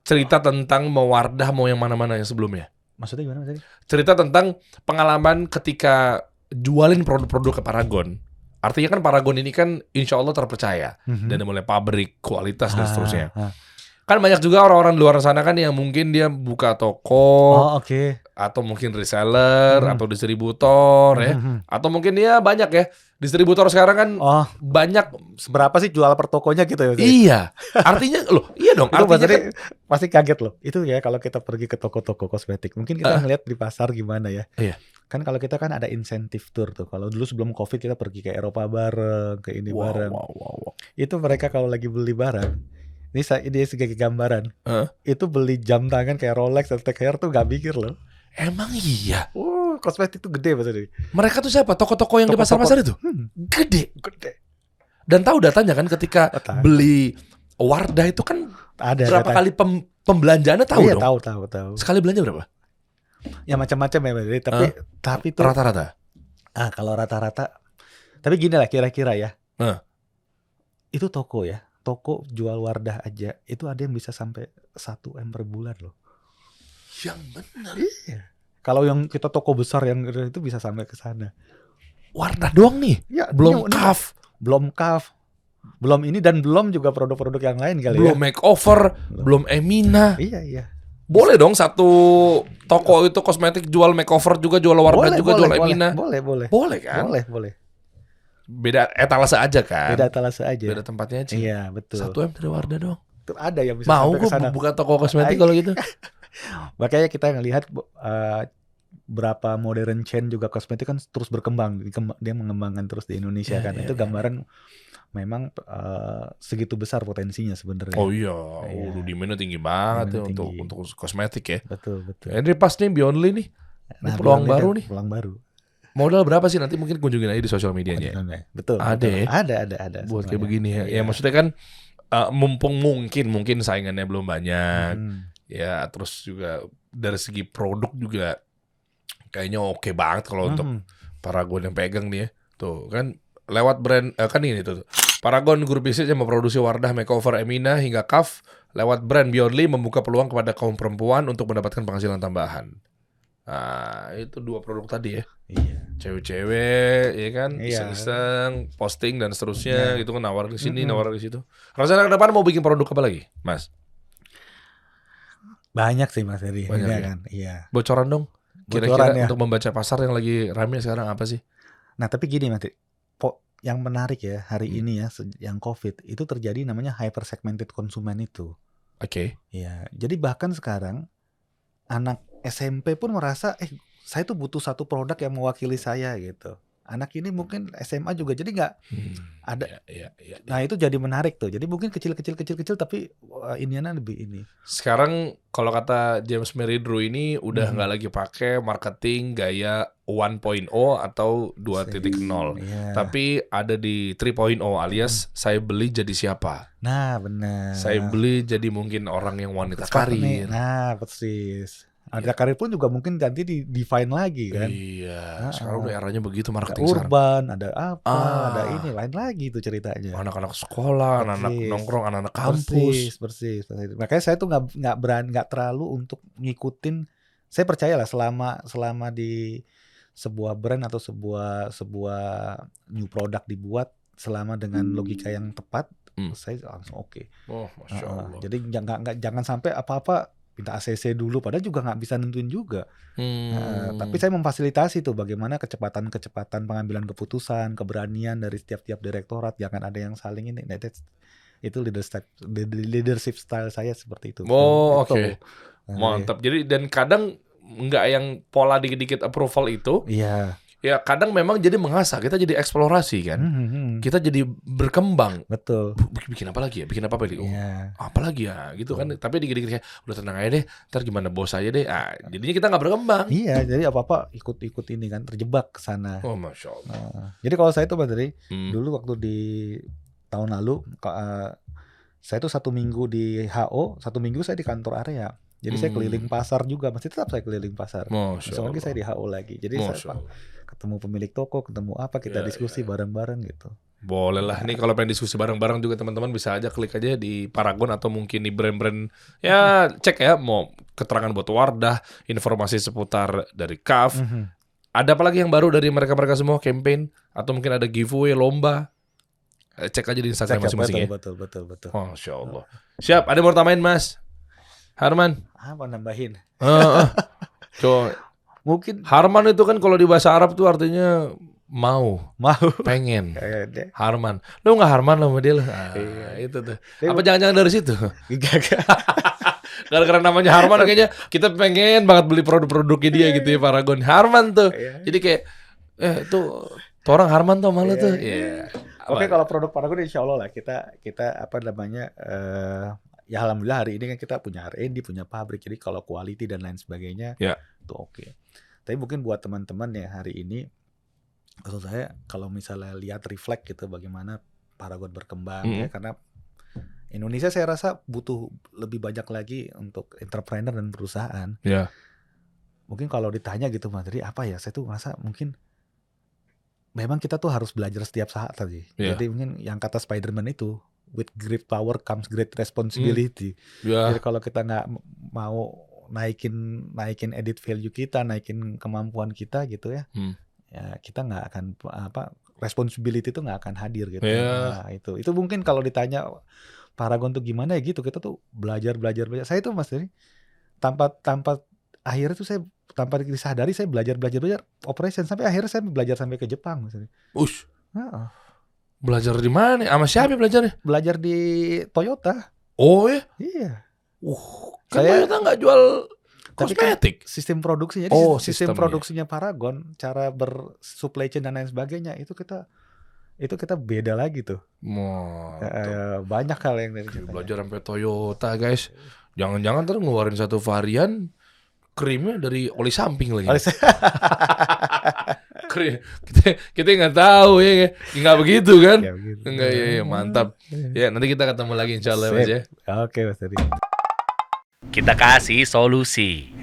cerita tentang mau Wardah mau yang mana-mana yang sebelumnya. Maksudnya gimana tadi? Cerita tentang pengalaman ketika jualin produk-produk ke Paragon. Artinya kan Paragon ini kan insya Allah terpercaya. Dan mulai pabrik, kualitas dan seterusnya. Kan banyak juga orang-orang di luar sana kan yang mungkin dia buka toko, atau mungkin reseller, atau distributor ya, atau mungkin dia banyak ya distributor sekarang kan banyak. Berapa sih jual per tokonya gitu ya? Iya, artinya loh, iya dong. Artinya kan, pasti kaget loh. Itu ya kalau kita pergi ke toko-toko kosmetik, mungkin kita ngeliat di pasar gimana ya. Iya. Kan kalau kita kan ada insentif tour tuh. Kalau dulu sebelum COVID kita pergi ke Eropa bareng, ke ini bareng. Itu mereka kalau lagi beli barang. Ini sebagai gambaran. Itu beli jam tangan kayak Rolex dan Tag Heuer tuh gak mikir loh. Emang iya. Kosmetik tuh gede maksudnya. Mereka tuh siapa? Toko-toko yang di pasar-pasar itu? Gede. Dan tahu datanya kan ketika beli Wardah itu kan ada berapa kali pembelanjaannya tahu dong? Tahu. Sekali belanja berapa? Ya macam-macam ya, tapi tuh rata-rata. Kalau rata-rata. Tapi gini lah kira-kira ya. Itu toko ya. Toko jual Wardah aja itu ada yang bisa sampai 1M per bulan loh. Yang benar. Iya. Kalau yang kita toko besar yang itu bisa sampai ke sana. Wardah doang nih. Ya, belum Kaf. Belum ini dan belum juga produk-produk yang lain kali belum makeover, belum Emina. Iya. Boleh dong satu toko itu kosmetik jual makeover juga, jual Wardah juga, jual Emina. Boleh. Boleh kan? Boleh. Beda etalase aja kan? Beda tempatnya aja. Iya, betul. 1M dari Wardah doang. Itu ada yang bisa mau sampai ke sana. Mau buka toko kosmetik kalau gitu. Makanya kita ngelihat berapa modern chain juga kosmetik kan terus berkembang. Dia mengembangkan terus di Indonesia kan. Itu gambaran memang segitu besar potensinya sebenarnya. Oh iya, demand-nya tinggi banget untuk kosmetik ya. Betul. Ini pas nih Beyondly nih. Peluang baru nih. Peluang baru. Modal berapa sih nanti mungkin kunjungin aja di sosial medianya. Betul. Ada. Buat kayak begini ya. Ya maksudnya kan mumpung mungkin saingannya belum banyak. Ya terus juga dari segi produk juga kayaknya oke banget kalau untuk Paragon yang pegang nih ya. Tuh kan lewat brand kan ini tuh. Paragon Group bisnis yang memproduksi Wardah, Makeover, Emina hingga Kaf lewat brand Beyondly membuka peluang kepada kaum perempuan untuk mendapatkan penghasilan tambahan. Nah, itu 2 produk tadi ya. Iya. Cewek-cewek, ya kan, iseng-iseng, posting dan seterusnya, gitu kan nawar di sini, nawar di situ. Rencana ke depan mau bikin produk apa lagi, Mas? Banyak sih Mas Heri. Banyak ya? Kan? Iya. Bocoran dong. Kira-kira untuk membaca pasar yang lagi rame sekarang apa sih? Nah, tapi gini Mas, yang menarik ya hari ini ya, yang COVID itu terjadi namanya hyper segmented konsumen itu. Oke. Iya. Jadi bahkan sekarang anak SMP pun merasa saya tuh butuh satu produk yang mewakili saya gitu. Anak ini mungkin SMA juga jadi nggak ada. Iya. Nah itu jadi menarik tuh. Jadi mungkin kecil tapi iniannya lebih ini. Sekarang kalau kata James Meridro ini udah nggak lagi pakai marketing gaya 1.0 atau 2.0, tapi ada di 3.0 alias saya beli jadi siapa. Nah benar. Saya beli jadi mungkin orang yang wanita karir. Nah persis. Ada karir pun juga mungkin nanti di-define lagi kan. Iya, sekarang udah eranya begitu marketing ada urban, sekarang. Ada apa, ada ini, lain lagi tuh ceritanya. Anak-anak sekolah, anak-anak nongkrong, anak-anak kampus. Persis. Makanya saya tuh nggak terlalu untuk ngikutin. Saya percayalah selama di sebuah brand atau sebuah new product dibuat selama dengan logika yang tepat, saya langsung oke. Oh, Masya Allah. Jadi jangan sampai apa-apa minta ACC dulu, padahal juga nggak bisa nentuin juga. Tapi saya memfasilitasi tuh bagaimana kecepatan pengambilan keputusan, keberanian dari setiap direktorat, jangan ada yang saling ini. Itu leadership style saya seperti itu. Oh oke. Mantap. Jadi dan kadang nggak yang pola dikit-dikit approval itu. Iya. Ya kadang memang jadi mengasah, kita jadi eksplorasi kan, kita jadi berkembang. Betul. Bikin apa lagi ya? Bikin apa lagi? Apa lagi ya? Gitu kan. Tapi dikit-dikit kayak udah tenang aja deh. Ntar gimana bos aja deh. Jadinya kita nggak berkembang. Iya. Jadi apa ikut ini kan, terjebak ke sana. Oh Masya Allah. Jadi kalau saya tuh Badri, dulu waktu di tahun lalu, saya tuh 1 minggu di HO, 1 minggu saya di kantor area. Jadi saya keliling pasar juga, masih tetap saya keliling pasar. Besok lagi saya di HO lagi. Jadi saya ketemu pemilik toko, ketemu apa, kita diskusi bareng-bareng gitu. Boleh lah. Nih kalau pengen diskusi bareng-bareng juga teman-teman bisa aja klik aja di Paragon atau mungkin di brand-brand. Ya cek ya mau keterangan buat Wardah, informasi seputar dari CAF. Ada apa lagi yang baru dari mereka-mereka semua campaign atau mungkin ada giveaway lomba. Cek aja di Instagram masing-masing ya. Betul. Masya Allah. Siap. Ada yang mau tambahin Mas Harman? Apa nambahin? Coba. Mungkin Harman itu kan kalau di bahasa Arab tuh artinya mau, pengen. Harman. Lu nggak Harman lo sama dia lo? Itu tuh. Apa jangan-jangan dari situ? Gara-gara namanya Harman kayaknya kita pengen banget beli produk-produknya dia gitu ya, Paragon. Harman tuh. Jadi kayak tuh orang Harman tuh malu tuh. Iya. Oke, kalau produk Paragon insya Allah lah kita apa namanya ya alhamdulillah hari ini kan kita punya R&D, punya pabrik. Jadi kalau quality dan lain sebagainya itu oke. Tapi mungkin buat teman-teman ya hari ini, maksud saya kalau misalnya lihat reflect gitu bagaimana Paragon berkembang ya, karena Indonesia saya rasa butuh lebih banyak lagi untuk entrepreneur dan perusahaan. Mungkin kalau ditanya gitu Mas Tri apa ya, saya tuh merasa mungkin memang kita tuh harus belajar setiap saat tadi. Jadi mungkin yang kata Spider-Man itu, with great power comes great responsibility. Jadi kalau kita nggak mau naikin edit value kita, naikin kemampuan kita gitu ya, ya kita nggak akan responsibility itu nggak akan hadir gitu. Nah, itu mungkin kalau ditanya Paragon tuh gimana ya gitu, kita tuh belajar. Saya tuh Mas Tri tanpa akhirnya tuh saya tanpa disadari saya belajar operation sampai akhirnya saya belajar sampai ke Jepang Mas Tri. Belajar di mana? Sama siapa belajarnya? Belajar di Toyota. Oh ya? Iya. Kan Toyota nggak jual kosmetik. Kan sistem produksinya, sistem produksinya Paragon, cara bersupply chain dan lain sebagainya itu kita beda lagi tuh. Banyak hal yang dari kita belajar sampai Toyota guys. Jangan-jangan terus ngeluarin satu varian krimnya dari oli samping lagi. Kita nggak tahu ya, nggak begitu kan? Nggak ya mantap. Ya nanti kita ketemu lagi insya Allah Mas ya. Oke Mas Tadi. Kita kasih solusi.